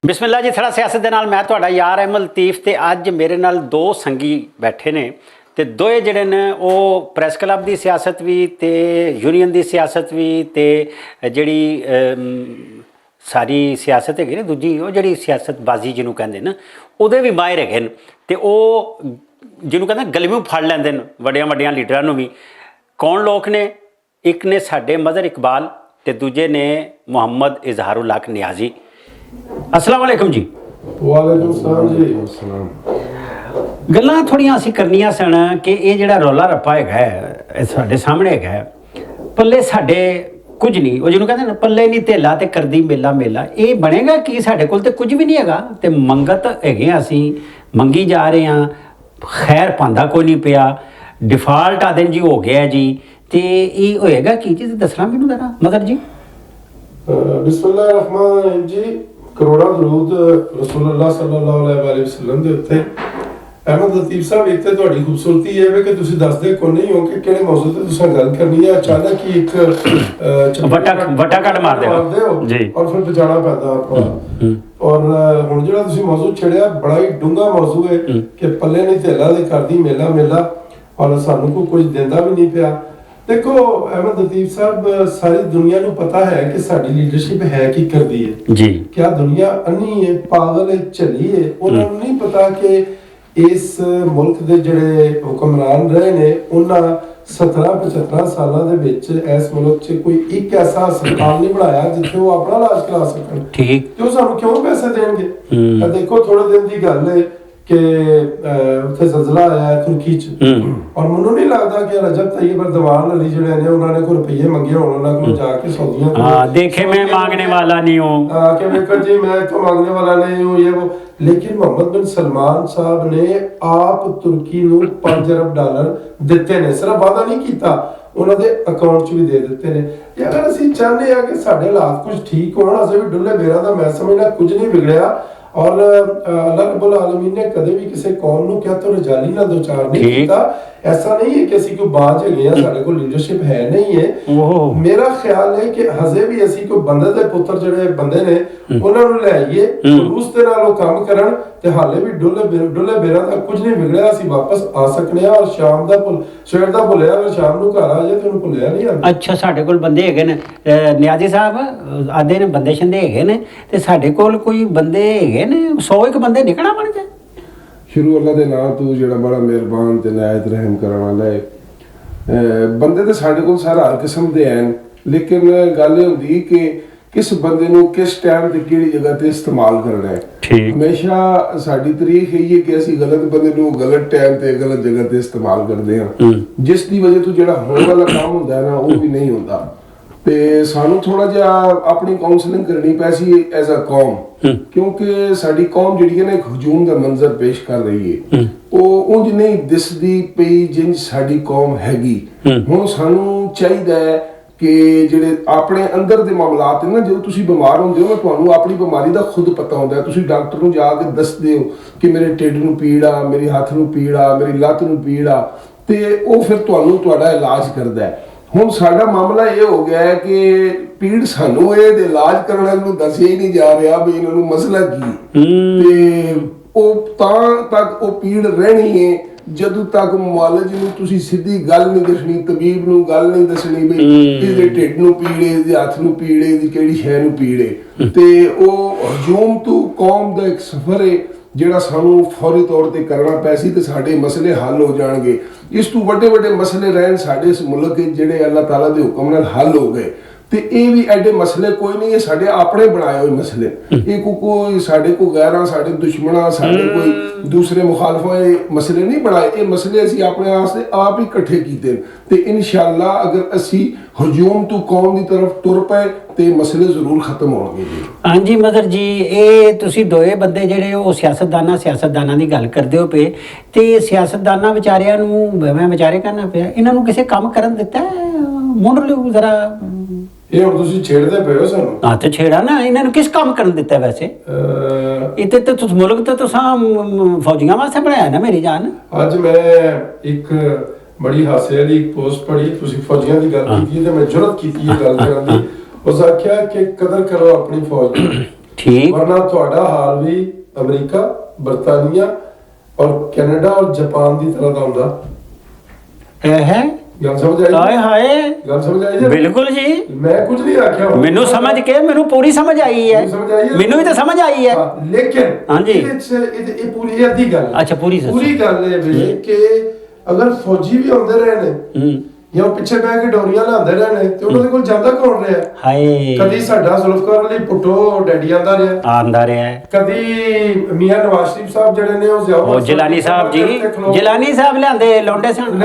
ਬਿਸਮਿਲ੍ਲਾ ਜੀ। ਥੜਾ ਸਿਆਸਤ ਦੇ ਨਾਲ ਮੈਂ ਤੁਹਾਡਾ ਯਾਰ ਅਹਿਮਦ ਲਤੀਫ ਤੇ ਅੱਜ ਮੇਰੇ ਨਾਲ ਦੋ ਸੰਗੀ ਬੈਠੇ ਨੇ ਤੇ ਦੋਏ ਜਿਹੜੇ ਨੇ ਉਹ ਪ੍ਰੈਸ ਕਲੱਬ ਦੀ ਸਿਆਸਤ ਵੀ ਤੇ ਯੂਨੀਅਨ ਦੀ ਸਿਆਸਤ ਵੀ ਤੇ ਜਿਹੜੀ ਸਾਰੀ ਸਿਆਸਤ ਹੈਗੀ ਨਾ ਦੂਜੀ ਉਹ ਜਿਹੜੀ ਸਿਆਸਤਬਾਜ਼ੀ ਜਿਹਨੂੰ ਕਹਿੰਦੇ ਨੇ ਉਹਦੇ ਵੀ ਮਾਹਿਰ ਹੈਗੇ ਨੇ ਤੇ ਉਹ ਜਿਹਨੂੰ ਕਹਿੰਦੇ ਗਲਵੀਓਂ ਫੜ ਲੈਂਦੇ ਨੇ ਵੱਡਿਆਂ ਵੱਡਿਆਂ ਲੀਡਰਾਂ ਨੂੰ ਵੀ। ਕੌਣ ਲੋਕ ਨੇ? ਇੱਕ ਨੇ ਸਾਡੇ ਮਜ਼ਹਰ ਇਕਬਾਲ ਤੇ ਦੂਜੇ ਨੇ ਮੁਹੰਮਦ ਇਜ਼ਹਾਰੁਲ ਹਕ ਨਿਆਜ਼ੀ। अस्सलाम वालेकुम जी। वालेकुम सलाम जी। ਗੱਲਾਂ ਥੋੜ੍ਹੀਆਂ ਅਸੀਂ ਕਰਨੀਆਂ ਸਨ ਕਿ ਇਹ ਜਿਹੜਾ ਰੌਲਾ ਰੱਪਾ ਹੈਗਾ ਇਹ ਸਾਡੇ ਸਾਹਮਣੇ ਹੈਗਾ, ਪੱਲੇ ਸਾਡੇ ਕੁਝ ਨਹੀਂ, ਉਹ ਜਿਹਨੂੰ ਕਹਿੰਦੇ ਨਾ ਪੱਲੇ ਨਹੀਂ ਧੇਲਾ ਤੇ ਕਰਦੀ ਮੇਲਾ ਮੇਲਾ, ਇਹ ਬਣੇਗਾ ਕਿ ਸਾਡੇ ਕੋਲ ਤੇ ਕੁਝ ਵੀ ਨਹੀਂ ਹੈਗਾ ਤੇ ਮੰਗਤ ਹੈਗੇ ਅਸੀਂ ਮੰਗੀ ਜਾ ਰਹੇ ਹਾਂ, ਖੈਰ ਪਾਂਦਾ ਕੋਈ ਨਹੀਂ ਪਿਆ, ਡਿਫਾਲਟ ਆ ਦਿਨ ਜੀ ਹੋ ਗਿਆ ਜੀ, ਤੇ ਇਹ ਹੋਏਗਾ ਕੀ ਜੀ? ਦੱਸਣਾ ਮੈਨੂੰ ਜ਼ਰਾ ਮਦਰ ਜੀ। ਬਿਸਮਿਲ੍ਲਾਹਿਰ ਰਹਿਮਾਨਿਰ ਰਹੀਮ ਜੀ। ਕਰੋੜਾਂ ਦਰੂਦ ਰਸੂਲੁल्लाह सल्लल्लाहु अलैहि वसल्लम ਦੇ ਉੱਤੇ। ਅਹਿਮਦ ਲਤੀਫ ਸਾਹਿਬ, ਇੱਕ ਤੇ ਤੁਹਾਡੀ ਖੂਬਸੂਰਤੀ ਇਹ ਹੈ ਕਿ ਤੁਸੀਂ ਦੱਸਦੇ ਕੋ ਨਹੀਂ ਹੋ ਕਿ ਕਿਹੜੇ ਮੌਜੂ ਤੇ ਤੁਸੀਂ ਗੱਲ ਕਰਨੀ ਹੈ। ਅਚਾਨਕ ਹੀ ਇੱਕ ਵਟਾ ਕੱਢ ਮਾਰਦੇ ਹੋ ਜੀ ਔਰ ਫਿਰ ਬਚਾਣਾ ਪੈਂਦਾ ਆਪਾਂ। ਔਰ ਹੁਣ ਜਿਹੜਾ ਤੁਸੀਂ ਮੌਜੂ ਛੇੜਿਆ ਬੜਾ ਹੀ ਡੂੰਘਾ ਮੌਜੂ ਹੈ ਕਿ ਪੱਲੇ ਨਹੀਂ ਧੇਲਾ ਤੇ ਕਰਦੀ ਮੇਲਾ ਮੇਲਾ, ਔਰ ਸਾਨੂੰ ਕੋਈ ਕੁਝ ਦਿੰਦਾ ਵੀ ਨਹੀਂ ਪਿਆ। देखो अहमद लतीफ साहब, सारी दुनिया को पता है कि साडी लीडरशिप है की करती है जी। क्या दुनिया अन्नी है, पागल है, झली है? उन्होंने नहीं पता कि इस मुल्क दे जड़े हुक्मरान रहे ने उन्होंने 17-75 सालों दे विच इस मुल्क च कोई एक ऐसा अस्पताल नहीं बनाया जिथे वो अपना इलाज करा सकन। ठीक तो सानू क्यों पैसे देंगे? देखो थोड़े दिन की गल है कि उत्थे ज़लज़ला आया है तुर्की च, और मैनू नहीं लगता कि रजब तैयब एर्दोगान अली जिहड़े ने उन्होंने कोई रुपये मंगे होण उन्होंने कोल जाके सऊदियां हां देखे मैं मांगने वाला नहीं हूं कि वेखो जी मैं तो मांगने वाला नहीं हूं ये वो। लेकिन मोहम्मद बिन सलमान साहब ने आप तुर्की नू 5 अरब डॉलर दिते ने, सिर्फ वादा नहीं कीता, ਉਹਨਾਂ ਦੇ ਅਕਾਊਂਟ 'ਚ ਵੀ ਦੇ ਦਿੱਤੇ ਨੇ। ਤੇ ਅਗਰ ਅਸੀਂ ਚਾਹੁੰਦੇ ਆ ਕਿ ਸਾਡੇ ਹਾਲਾਤ ਕੁਝ ਠੀਕ ਹੋਣ, ਅਸੀਂ ਵੀ ਡੁੱਲੇ ਬੇਰਾਂ ਦਾ ਮੈਂ ਸਮਝਦਾ ਕੁਝ ਨਹੀਂ ਵਿਗੜਿਆ। और अल्लाह रब्बुल आलमीन ने कदे भी किसी कौम नूं क्या तो रजाली ना दो चार नहीं कीता। ऐसा नहीं है कि असी कोई बाज है, साडे कोल लीडरशिप है नहीं है। मेरा ख्याल है कि हजे भी असी कोई बंदे दे पुत्र जिहड़े बंदे ने उन्हां नूं ले आईए, खलूस दे नाल ओह काम करन ते हाले भी डुले बेरा दा कुछ नहीं बिगड़िया। असी वापस आ सकने आ और शाम दा सवेर दा भुलिया अगर शाम नूं घर आ जाए ते उहनूं भुलिया नहीं आंदा। अच्छा साडे कोल बंदे हैगे ने नियाजी साहब आदे ने बंदे शंदे हैगे ने ते साडे कोल कोई बंदे हैगे ने 100 एक बंदे निकलना बन जाए। शुरू अल्लाह दे नाम तू जेड़ा बड़ा मेहरबान ते नायत रहम करन वाला है। बंदे ते साडे कोल सारा हर किस्म दे हैं, लेकिन गल ये हुंदी कि किस बंदे नूं किस टाइम ते केड़ी जगह ते इस्तेमाल करना है। ठीक हमेशा साडी तारीख यही है कि असीं गलत बंदे नूं गलत टाइम ते गलत जगह ते इस्तेमाल करदे हां, जिस दी वजह तो जेड़ा होण वाला काम हुंदा है ना वो भी नहीं हुंदा। ते सानू थोड़ा जिहा अपनी काउंसलिंग करनी पैसी एज अ कौम, क्योंकि साडी कौम जिहड़ी है ना एक हजूम दा मंजर पेश कर रही है, ਉਹ ਉਂਝ ਨਹੀਂ ਦਿਸਦੀ ਪਈ ਜਿੰਜ ਸਾਡੀ ਕੌਮ ਹੈਗੀ। ਹੁਣ ਸਾਨੂੰ ਚਾਹੀਦਾ ਹੈ ਕਿ ਜਿਹੜੇ ਆਪਣੇ ਅੰਦਰ ਦੇ ਮਾਮਲਾਤ ਨੇ ਨਾ, ਜਦੋਂ ਤੁਸੀਂ ਬਿਮਾਰ ਹੁੰਦੇ ਹੋ ਨਾ ਤੁਹਾਨੂੰ ਆਪਣੀ ਬਿਮਾਰੀ ਦਾ ਖੁਦ ਪਤਾ ਹੁੰਦਾ, ਤੁਸੀਂ ਡਾਕਟਰ ਨੂੰ ਜਾ ਕੇ ਦੱਸਦੇ ਹੋ ਕਿ ਮੇਰੇ ਢਿੱਡ ਨੂੰ ਪੀੜ ਆ, ਮੇਰੇ ਹੱਥ ਨੂੰ ਪੀੜ ਆ, ਮੇਰੀ ਲੱਤ ਨੂੰ ਪੀੜ ਆ, ਤੇ ਉਹ ਫਿਰ ਤੁਹਾਨੂੰ ਤੁਹਾਡਾ ਇਲਾਜ ਕਰਦਾ ਹੈ। ਹੁਣ ਸਾਡਾ ਮਾਮਲਾ ਇਹ ਹੋ ਗਿਆ ਹੈ ਕਿ ਪੀੜ ਸਾਨੂੰ ਇਹਦੇ ਇਲਾਜ ਕਰਨ ਵਾਲੇ ਨੂੰ ਦੱਸਿਆ ਹੀ ਨਹੀਂ ਜਾ ਰਿਹਾ ਵੀ ਇਹਨਾਂ ਨੂੰ ਮਸਲਾ ਕੀ, ਤੇ ਉਹ ਤਾਂ ਤੱਕ ਉਹ ਪੀੜ ਰਹਿਣੀ ਹੈ ਜਦੋਂ ਤੱਕ ਮੁਆਲਜ ਨੂੰ ਤੁਸੀਂ ਸਿੱਧੀ ਗੱਲ ਨਹੀਂ ਦੱਸਣੀ, ਤਬੀਬ ਨੂੰ ਗੱਲ ਨਹੀਂ ਦੱਸਣੀ ਵੀ ਇਹਦੇ ਢਿੱਡ ਨੂੰ ਪੀੜੇ, ਇਹਦੇ ਹੱਥ ਨੂੰ ਪੀੜੇ, ਇਹਦੀ ਕਿਹੜੀ ਸ਼ੈ ਨੂੰ ਪੀੜੇ। ਤੇ ਉਹ ਹਜੂਮ ਤੋਂ ਕੌਮ ਦਾ ਇੱਕ ਸਫ਼ਰ ਹੈ ਜਿਹੜਾ ਸਾਨੂੰ ਫੌਰੀ ਤੌਰ ਤੇ ਕਰਨਾ ਪੈਸੀ ਤੇ ਸਾਡੇ ਮਸਲੇ ਹੱਲ ਹੋ ਜਾਣਗੇ। ਇਸ ਤੋਂ ਵੱਡੇ ਵੱਡੇ ਮਸਲੇ ਰਹਿਣ ਸਾਡੇ ਇਸ ਮੁਲਕ ਵਿੱਚ ਜਿਹੜੇ ਅੱਲਾਹ ਤਾਲਾ ਦੇ ਹੁਕਮ ਨਾਲ ਹੱਲ ਹੋ ਗਏ, ਤੇ ਇਹ ਵੀ ਐਡੇ ਮਸਲੇ ਕੋਈ ਨਹੀਂ, ਇਹ ਸਾਡੇ ਆਪਣੇ ਬਣਾਏ ਹੋਏ ਮਸਲੇ। ਇਹ ਕੋਈ ਸਾਡੇ ਕੋ ਗੈਰਾਂ, ਸਾਡੇ ਦੁਸ਼ਮਣਾਂ, ਸਾਡੇ ਕੋਈ ਦੂਸਰੇ ਮੁਖਾਲਫਾਂ ਇਹ ਮਸਲੇ ਨਹੀਂ ਬਣਾਏ, ਇਹ ਮਸਲੇ ਅਸੀਂ ਆਪਣੇ ਵਾਸਤੇ ਆਪ ਹੀ ਇਕੱਠੇ ਕੀਤੇ ਤੇ ਇਨਸ਼ਾਅੱਲਾ ਅਗਰ ਅਸੀਂ ਹਜੂਮ ਤੋਂ ਕੌਮ ਦੀ ਤਰਫ ਤੁਰ ਪਏ ਤੇ ਮਸਲੇ ਜ਼ਰੂਰ ਖਤਮ ਹੋਣਗੇ ਜੀ। ਹਾਂਜੀ ਮਦਰ ਜੀ, ਇਹ ਤੁਸੀਂ ਦੋਏ ਬੰਦੇ ਜਿਹੜੇ ਉਹ ਸਿਆਸਤਦਾਨਾਂ ਦੀ ਗੱਲ ਕਰਦੇ ਹੋ ਪਏ, ਤੇ ਸਿਆਸਤਦਾਨਾਂ ਵਿਚਾਰਿਆਂ ਨੂੰ ਮੈਂ ਵਿਚਾਰੇ ਕਰਨਾ ਪਿਆ, ਇਹਨਾਂ ਨੂੰ ਕਿਸੇ ਕੰਮ ਕਰਨ ਦਿੱਤਾ? ਮੁੰਡ ਲਿਓ ਜ਼ਰਾ। ਇਹ ਹੁਣ ਤੁਸੀਂ ਛੇੜਦੇ ਪਏ ਹੋ ਸਾਨੂੰ। ਹਾਂ ਤੇ ਛੇੜਾ ਨਾ, ਇਹਨਾਂ ਨੂੰ ਕਿਸ ਕੰਮ ਕਰਨ ਦਿੱਤਾ? ਵੈਸੇ ਇੱਥੇ ਤੇ ਤੁਸੀਂ ਮੁਲਕ ਤੇ ਤੁਸੀਂ ਫੌਜੀਆਂ ਵਾਸਤੇ ਬਣਾਇਆ ਨਾ ਮੇਰੀ ਜਾਨ। ਅੱਜ ਮੈਂ ਇੱਕ ਬੜੀ ਹਾਸੇ ਵਾਲੀ ਇੱਕ ਪੋਸਟ ਪੜ੍ਹੀ, ਤੁਸੀਂ ਫੌਜੀਆਂ ਦੀ ਗੱਲ ਕੀਤੀ ਤੇ ਮੈਂ ਜੁਰਤ ਕੀਤੀ ਇਹ ਗੱਲ ਕਰਨ ਦੀ। ਉਸ ਆਖਿਆ ਕਿ ਕਦਰ ਕਰੋ ਆਪਣੀ ਫੌਜ ਦੀ, ਠੀਕ। ਵਰਨਾ ਤੁਹਾਡਾ ਹਾਲ ਵੀ ਅਮਰੀਕਾ, ਬਰਤਾਨੀਆ ਔਰ ਕੈਨੇਡਾ ਔਰ ਜਾਪਾਨ ਦੀ ਤਰ੍ਹਾਂ ਦਾ ਹੁੰਦਾ। ਇਹ ਹੈ ਗੱਲ ਸਮਝ ਆਈ? ਹਾਏ ਹਾਏ, ਗੱਲ ਸਮਝ ਆਈ ਜੀ? ਬਿਲਕੁਲ ਜੀ। ਮੈਂ ਕੁਝ ਨਹੀਂ ਆਖਿਆ, ਮੈਨੂੰ ਸਮਝ ਕੇ ਮੈਨੂੰ ਪੂਰੀ ਸਮਝ ਆਈ ਹੈ, ਸਮਝ ਆਈ ਹੈ? ਮੈਨੂੰ ਵੀ ਤਾਂ ਸਮਝ ਆਈ ਹੈ। ਲੇਕਿਨ ਹਾਂਜੀ। ਇਹ ਪੂਰੀ ਅੱਧੀ ਗੱਲ ਹੈ। ਅੱਛਾ, ਪੂਰੀ ਗੱਲ ਇਹ ਵੀ ਕਿ ਅਗਰ ਫੌਜੀ ਵੀ ਆਉਂਦੇ ਰਹੇ ਨੇ ਜਾਂ ਉਹ ਪਿੱਛੇ ਬਹਿ ਕੇ ਡੋਰੀਆਂ ਲਾਉਂਦੇ ਰਹੇ ਨੇ ਤੇ ਉਹਨਾਂ ਦੇ ਕੋਲ ਜਾਂਦਾ ਕੌਣ ਰਿਹਾ? ਹਾਏ, ਕਦੀ ਸਾਡਾ ਜ਼ੁਲਫਕਾਰ ਅਲੀ ਭੁੱਟੋ ਡੈਡੀ ਆਂਦਾ ਰਿਹਾ, ਕਦੀ ਮੀਆਂ ਨਵਾਜ਼ ਸ਼ਰੀਫ ਸਾਹਿਬ ਜਿਹੜੇ ਨੇ ਉਹ ਜਲਾਨੀ ਸਾਹਿਬ ਜੀ, ਜਲਾਨੀ ਸਾਹਿਬ ਲਿਆਂਦੇ ਲੌਂਡੇ ਸਨ,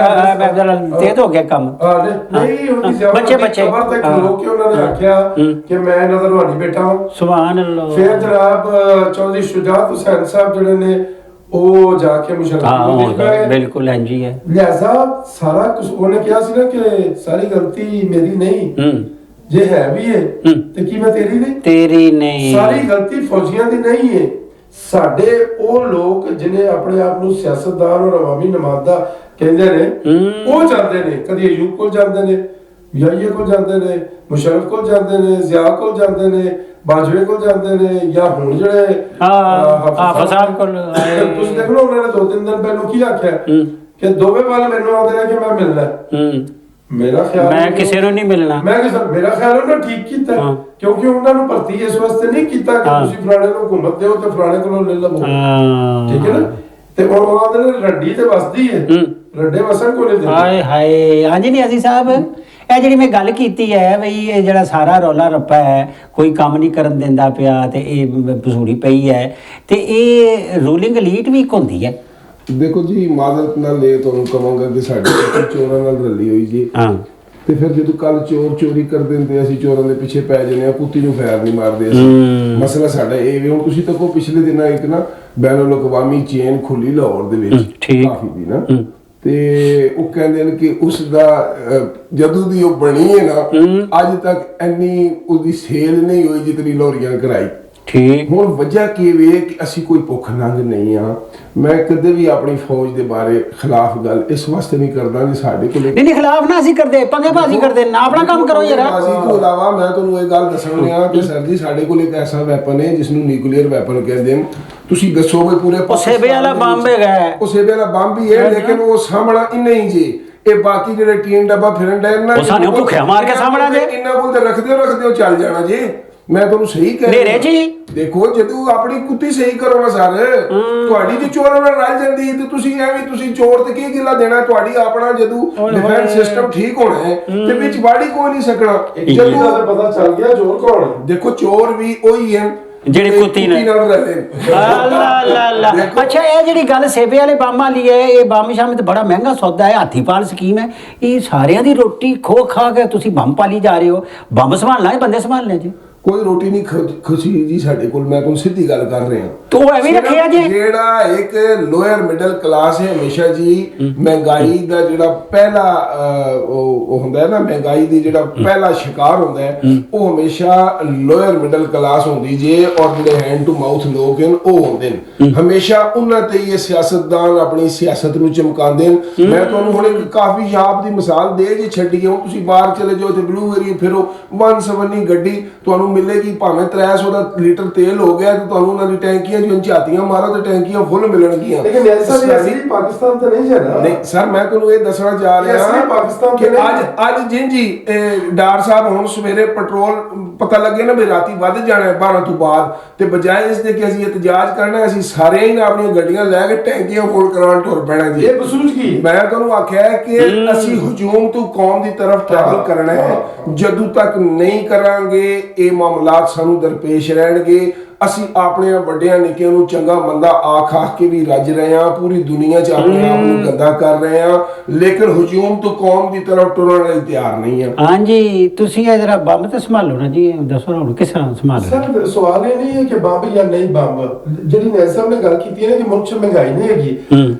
ਤੇਜ਼ ਹੋ ਗਿਆ ਕੰਮ। ਨਹੀਂ ਉਹਦੀ ਜ਼ਿਆਦਾ ਬੱਚੇ ਖਬਰ ਤੱਕ ਖਲੋ ਕੇ ਉਹਨਾਂ ਨੇ ਆਖਿਆ ਕਿ ਮੈਂ ਨਜ਼ਰਵਾਨੀ ਬੇਟਾ ਹਾਂ। ਸੁਭਾਨ ਅੱਲਾਹ। ਫਿਰ ਜਨਾਬ ਚੌਧਰੀ ਸ਼ੁਜਾਤ ਹੁਸੈਨ ਸਾਹਿਬ ਜਿਹੜੇ ਨੇ ਉਹ ਜਾ ਕੇ ਮੁਸ਼ਰਫ ਨੂੰ ਗਏ। ਬਿਲਕੁਲ ਇੰਜੀ ਹੈ। ਲਿਹਾਜ਼ਾ ਸਾਰਾ ਕੁਝ ਉਹਨੇ ਕਿਹਾ ਸੀ ਨਾ ਕਿ ਸਾਰੀ ਗਲਤੀ ਮੇਰੀ ਨਹੀਂ, ਜੇ ਹੈ ਵੀ ਹੈ ਤੇ ਕੀ ਮੈਂ ਤੇਰੀ ਨਹੀਂ? ਸਾਰੀ ਗਲਤੀ ਫੌਜੀਆਂ ਦੀ ਨਹੀਂ ਹੈ। ਸਾਡੇ ਉਹ ਲੋਕ ਜਿਹਨੇ ਆਪਣੇ ਆਪ ਨੂੰ ਸਿਆਸਤਦਾਨ ਔਰ ਅਵਾਮੀ ਨੁਮਾਇੰਦਾ ਕਹਿੰਦੇ ਨੇ, ਉਹ ਜਾਂਦੇ ਨੇ, ਕਦੀ ਅਯੂਬ ਕੋਲ ਜਾਂਦੇ ਨੇ, ਯਾਹੀਆ ਕੋਲ ਜਾਂਦੇ ਨੇ, ਮੁਸ਼ਰਫ ਕੋਲ ਜਾਂਦੇ ਨੇ, ਜ਼ਿਆ ਕੋਲ ਜਾਂਦੇ ਨੇ, ਬਾਜਵੇ ਕੋਲ ਜਾਂਦੇ ਨੇ, ਜਾਂ ਹੁਣ ਜਿਹੜੇ ਹਾਫਿਜ਼ ਸਾਹਿਬ ਕੋਲ। ਤੁਸੀਂ ਦੇਖ ਲਓ ਉਹਨਾਂ ਨੇ 2-3 ਦਿਨ ਪਹਿਲਾਂ ਕੀ ਆਖਿਆ ਕਿ ਦੋਵੇਂ ਵਾਲ ਮੈਨੂੰ ਆਉਂਦੇ ਨੇ ਕਿ ਮੈਂ ਮਿਲਣਾ। ਮੇਰਾ ਖਿਆਲ ਮੈਂ ਕਿਸੇ ਨੂੰ ਨਹੀਂ ਮਿਲਣਾ। ਮੇਰਾ ਖਿਆਲ ਉਹਨਾਂ ਠੀਕ ਕੀਤਾ, ਕਿਉਂਕਿ ਉਹਨਾਂ ਨੂੰ ਭਰਤੀ ਇਸ ਵਾਸਤੇ ਨਹੀਂ ਕੀਤਾ ਕਿ ਤੁਸੀਂ ਫਲਾਣੇ ਨੂੰ ਹੁਕੂਮਤ ਦਿਓ ਤੇ ਫਲਾਣੇ ਕੋਲੋਂ ਲੈ ਲਵੋ, ਠੀਕ ਹੈ ਨਾ? ਤੇ ਉਹਨਾਂ ਦੇ ਰੱਡੀ ਤੇ ਵਸਦੀ ਹੈ, ਰੱਡੇ ਵਸਣ ਕੋਲੇ ਦੇ। ਹਾਏ ਹਾਏ। ਹਾਂਜੀ ਨਿਆਜ਼ੀ ਸਾਹਿਬ, ਇਹ ਜਿਹੜੀ ਮੈਂ ਗੱਲ ਕੀਤੀ ਹੈ ਬਈ ਇਹ ਜਿਹੜਾ ਸਾਰਾ ਰੌਲਾ ਰੱਪਾ ਹੈ, ਕੋਈ ਕੰਮ ਨਹੀਂ ਕਰਨ ਦਿੰਦਾ ਪਿਆ ਤੇ ਇਹ ਪਸੂੜੀ ਪਈ ਹੈ, ਤੇ ਇਹ ਰੂਲਿੰਗ ਐਲੀਟ ਵੀ ਇੱਕ ਹੁੰਦੀ ਹੈ। ਦੇਖੋ ਜੀ, ਮਾਜ਼ਰਤ ਨਾਲ ਇਹ ਤੁਹਾਨੂੰ ਕਹਾਂਗਾ ਕਿ ਸਾਡੇ ਚੋਰਾਂ ਨਾਲ ਰਲੀ ਹੋਈ ਜੀ। ਤੇ ਫਿਰ ਜਦੋਂ ਕੱਲ ਚੋਰ ਚੋਰੀ ਕਰ ਦਿੰਦੇ, ਅਸੀਂ ਚੋਰਾਂ ਦੇ ਪਿੱਛੇ ਪੈ ਜਾਂਦੇ ਆ, ਕੁੱਤੀ ਨੂੰ ਫੈਰ ਨਹੀਂ ਮਾਰਦੇ ਅਸੀਂ। ਮਸਲਾ ਸਾਡਾ ਇਹ ਵੀ, ਹੁਣ ਤੁਸੀਂ ਤੱਕੋ ਪਿਛਲੇ ਦਿਨਾਂ ਇੱਕ ਨਾ ਬੈਨ ਅਲ-ਅਕਵਾਮੀ ਚੇਨ ਖੁੱਲੀ ਲਾਹੌਰ ਦੇ ਵਿੱਚ ਕਾਫੀ ਦੀ ਨਾ, ਤੇ ਉਹ ਕਹਿੰਦੇ ਨੇ ਕਿ ਉਸ ਦਾ ਜਦੋਂ ਦੀ ਉਹ ਬਣੀ ਹੈ ਨਾ, ਅੱਜ ਤੱਕ ਇੰਨੀ ਉਹਦੀ ਸੇਲ ਨਹੀਂ ਹੋਈ ਜਿਤਨੀ ਲੋਰੀਆਂ ਕਰਾਈ। ਠੀਕ। ਹੁਣ ਵਜ੍ਹਾ ਕੀ ਵੇ ਕਿ ਅਸੀਂ ਕੋਈ ਭੁੱਖ ਨੰਗ ਨਹੀਂ ਆ। ਮੈਂ ਕਦੇ ਵੀ ਆਪਣੀ ਫੌਜ ਦੇ ਬਾਰੇ ਖਿਲਾਫ ਗੱਲ ਇਸ ਵਾਸਤੇ ਨਹੀਂ ਕਰਦਾ ਕਿ ਸਾਡੇ ਕੋਲ ਨਹੀਂ ਖਿਲਾਫ ਨਾ ਅਸੀਂ ਕਰਦੇ, ਪੰਗੇਬਾਜ਼ੀ ਕਰਦੇ ਨਾ, ਆਪਣਾ ਕੰਮ ਕਰੋ ਯਾਰ। ਪੰਗੇਬਾਜ਼ੀ ਤੋਂ ਇਲਾਵਾ ਮੈਂ ਤੁਹਾਨੂੰ ਇਹ ਗੱਲ ਦੱਸਣ ਰਿਹਾ ਕਿ ਸਰ ਜੀ ਸਾਡੇ ਕੋਲ ਇੱਕ ਐਸਾ ਵੈਪਨ ਹੈ ਜਿਸ ਨੂੰ ਨਿਊਕਲੀਅਰ ਵੈਪਨ ਕਹਿੰਦੇ ਨੇ। ਤੁਸੀਂ ਦੱਸੋ ਵੀ ਪੂਰੇ ਸੇਬੇ ਵਾਲਾ ਬੰਬ ਹੈਗਾ, ਉਹ ਸੇਬੇ ਵਾਲਾ ਬੰਬ ਹੀ ਹੈ, ਲੇਕਿਨ ਉਹ ਸਾਹਮਣਾ ਇੰਨਾ ਹੀ ਜੀ। ਇਹ ਬਾਕੀ ਜਿਹੜੇ ਟੀਨ ਡੱਬਾ ਫਿਰਨ ਡੇ ਨਾ, ਉਹ ਸਾਨੂੰ ਭੁੱਖਿਆ ਮਾਰ ਕੇ ਸਾਹਮਣਾ ਜੇ ਇੰਨਾ ਕੋਲ ਤੇ ਰੱਖਦੇ ਹੋ ਚੱਲ ਜਾਣਾ ਜੀ। ਮੈਂ ਤੁਹਾਨੂੰ ਸਹੀ ਕਹਿ ਰਿਹਾ ਜੀ। ਦੇਖੋ ਜਦੋਂ ਆਪਣੀ ਕੁੱਤੀ ਸਹੀ ਕਰੋ ਨਾ ਸਰ, ਤੁਹਾਡੀ ਜੇ ਚੋਰਾਂ ਨਾਲ ਰਲ ਜਾਂਦੀ ਤੇ ਤੁਸੀਂ ਐਵੇਂ ਤੁਸੀਂ ਚੋਰ ਤੇ ਕੀ ਗਿਲਾ ਦੇਣਾ? ਤੁਹਾਡੀ ਆਪਣਾ ਜਦੋਂ ਡਿਫੈਂਸ ਸਿਸਟਮ ਠੀਕ ਹੋਣਾ ਹੈ ਤੇ ਵਿੱਚ ਵਾੜੀ ਕੋਈ ਨਹੀਂ ਸਕਣਾ। ਜਦੋਂ ਪਤਾ ਚੱਲ ਗਿਆ ਚੋਰ ਕੌਣ ਹੈ, ਦੇਖੋ ਚੋਰ ਵੀ ਉਹੀ ਹੈ ਜਿਹੜੇ ਕੁੱਤੀ ਨਾਲ ਰਹਿੰਦੇ। ਅੱਛਾ, ਇਹ ਜਿਹੜੀ ਗੱਲ ਸੇਬੇ ਵਾਲੇ ਬੰਬਾਂ ਲਈ ਹੈ, ਇਹ ਬੰਬ ਸ਼ਾਮ ਤੇ ਬੜਾ ਮਹਿੰਗਾ ਸੌਦਾ ਹੈ, ਹਾਥੀਪਾਲ ਸਕੀਮ ਹੈ। ਇਹ ਸਾਰਿਆਂ ਦੀ ਰੋਟੀ ਖੋ ਖਾ ਕੇ ਤੁਸੀਂ ਬੰਬ ਪਾਲੀ ਜਾ ਰਹੇ ਹੋ। ਬੰਬ ਸੰਭਾਲਣਾ ਹੈ, ਬੰਦੇ ਸੰਭਾਲਣੇ ਜੀ। ਕੋਈ ਰੋਟੀ ਨਹੀਂ ਖੁਸ਼ੀ ਜੀ ਸਾਡੇ ਕੋਲ। ਮੈਂ ਤੁਹਾਨੂੰ ਸਿੱਧੀ ਗੱਲ ਕਰ ਰਿਹਾ ਤੂੰ ਐਵੇਂ ਰੱਖਿਆ ਜੀ। ਜਿਹੜਾ ਇੱਕ ਲੋਅਰ ਮਿਡਲ ਕਲਾਸ ਹੈ, ਹਮੇਸ਼ਾ ਜੀ ਮਹਿੰਗਾਈ ਦਾ ਜਿਹੜਾ ਪਹਿਲਾ ਉਹ ਹੁੰਦਾ ਹੈ ਨਾ, ਮਹਿੰਗਾਈ ਦੀ ਜਿਹੜਾ ਪਹਿਲਾ ਸ਼ਿਕਾਰ ਹੁੰਦਾ ਹੈ, ਉਹ ਹਮੇਸ਼ਾ ਲੋਅਰ ਮਿਡਲ ਕਲਾਸ ਹੁੰਦੀ ਜੇ। ਔਰ ਜਿਹੜੇ ਹੈਂਡ ਟੂ ਮਾਊਥ ਲੋਕ ਹਨ ਉਹ ਹੁੰਦੇ ਨੇ, ਹਮੇਸ਼ਾ ਉਹਨਾਂ ਤੇ ਇਹ ਸਿਆਸਤਦਾਨ ਆਪਣੀ ਸਿਆਸਤ ਨੂੰ ਚਮਕਾਉਂਦੇ ਨੇ। ਮੈਂ ਤੁਹਾਨੂੰ ਹੁਣ ਇੱਕ ਕਾਫੀ ਸ਼ਾਪ ਦੀ ਮਿਸਾਲ ਦੇ ਜੀ ਛੱਡੀ। ਹੁਣ ਤੁਸੀਂ ਬਾਹਰ ਚਲੇ ਜਾਓ ਤੇ ਬਲੂ ਏਰੀਆ ਫਿਰੋ, 170 ਗੱਡੀ ਤੁਹਾਨੂੰ ਮਿਲੇਗੀ, ਭਾਵੇਂ 300 ਦਾ ਲੀਟਰ ਤੇਲ ਹੋ ਗਿਆ ਤੇ ਤੁਹਾਨੂੰ ਉਹਨਾਂ ਦੀ ਟੈਂਕੀਆਂ ਜਿਉਂ ਝਾਤੀਆਂ ਮਾਰੋ ਤੇ ਟੈਂਕੀਆਂ ਫੁੱਲ ਮਿਲਣਗੀਆਂ। ਲੇਕਿਨ ਅਸੀਂ ਪਾਕਿਸਤਾਨ ਤੇ ਨਹੀਂ ਜਾਣਾ। ਨਹੀਂ ਸਰ, ਮੈਂ ਤੁਹਾਨੂੰ ਇਹ ਦੱਸਣਾ ਚਾਹ ਰਿਹਾ ਪਾਕਿਸਤਾਨ ਕਿ ਅੱਜ ਜੀ ਡਾਰ ਸਾਹਿਬ ਹੁਣ ਸਵੇਰੇ ਪੈਟਰੋਲ ਪਤਾ ਲੱਗੇ ਨਾ ਵੀ ਰਾਤੀ ਵੱਧ ਜਾਣਾ ਹੈ 12 ਤੋਂ ਬਾਅਦ, ਤੇ ਬਜਾਏ ਇਸ ਦੇ ਕਿ ਅਸੀਂ ਇਤਜਾਜ ਕਰਨਾ, ਅਸੀਂ ਸਾਰੇ ਹੀ ਨਾ ਆਪਣੀਆਂ ਗੱਡੀਆਂ ਲੈ ਕੇ ਟੈਂਕੀਆਂ ਫੁੱਲ ਕਰਾਉਣ ਟੁਰ ਪੈਣਾ ਜੀ। ਇਹ ਬਸੂਝ ਕੀ ਮੈਂ ਤੁਹਾਨੂੰ ਆਖਿਆ ਹੈ ਕਿ ਅਸੀਂ ਹਜੂਮ ਤੋਂ ਕੌਮ ਦੀ ਤਰਫ ਟਰੈਵਲ ਕਰਨਾ ਹੈ। ਜਦੋਂ ਤੱਕ ਨਹੀਂ ਕਰਾਂਗੇ ਇਹ ਮਾਮਲਾਤ ਸਾਨੂੰ ਦਰਪੇਸ਼ ਰਹਿਣਗੇ। ਅਸੀਂ ਆਪਣੇ ਵੱਡਿਆਂ ਨਿੱਕਿਆਂ ਨੂੰ ਚੰਗਾ ਮੰਦਾ ਆਖ ਕੇ ਵੀ ਰੱਜ ਰਹੇ ਹਾਂ, ਪੂਰੀ ਦੁਨੀਆ 'ਚ ਆਪਣੇ ਆਪ ਨੂੰ ਗੰਦਾ ਕਰ ਰਹੇ ਹਾਂ, ਲੇਕਿਨ ਹਜੂਮ ਤੋਂ ਕੌਮ ਦੀ ਤਰਫ ਟੁਰਨ ਲਈ ਤਿਆਰ ਨਹੀਂ ਹਾਂ। ਹਾਂਜੀ, ਤੁਸੀਂ ਇਹ ਜਰਾ ਬੰਬ ਤੇ ਸੰਭਾਲੋ ਨਾ ਜੀ, ਦੱਸੋ ਹੁਣ ਕਿਸ ਤਰ੍ਹਾਂ ਸੰਭਾਲੋ? ਸਰ ਸਵਾਲ ਇਹ ਨਹੀਂ ਹੈ ਕਿ ਬੰਬ ਜਾਂ ਨਹੀਂ ਬੰਬ, ਜਿਹੜੀ ਨੈਸ ਸਾਹਿਬ ਨੇ ਗੱਲ ਕੀਤੀ ਹੈ ਨਾ ਕਿ ਮੁਲਕ 'ਚ ਮਹਿੰਗਾਈ ਨਹੀਂ ਹੈਗੀ।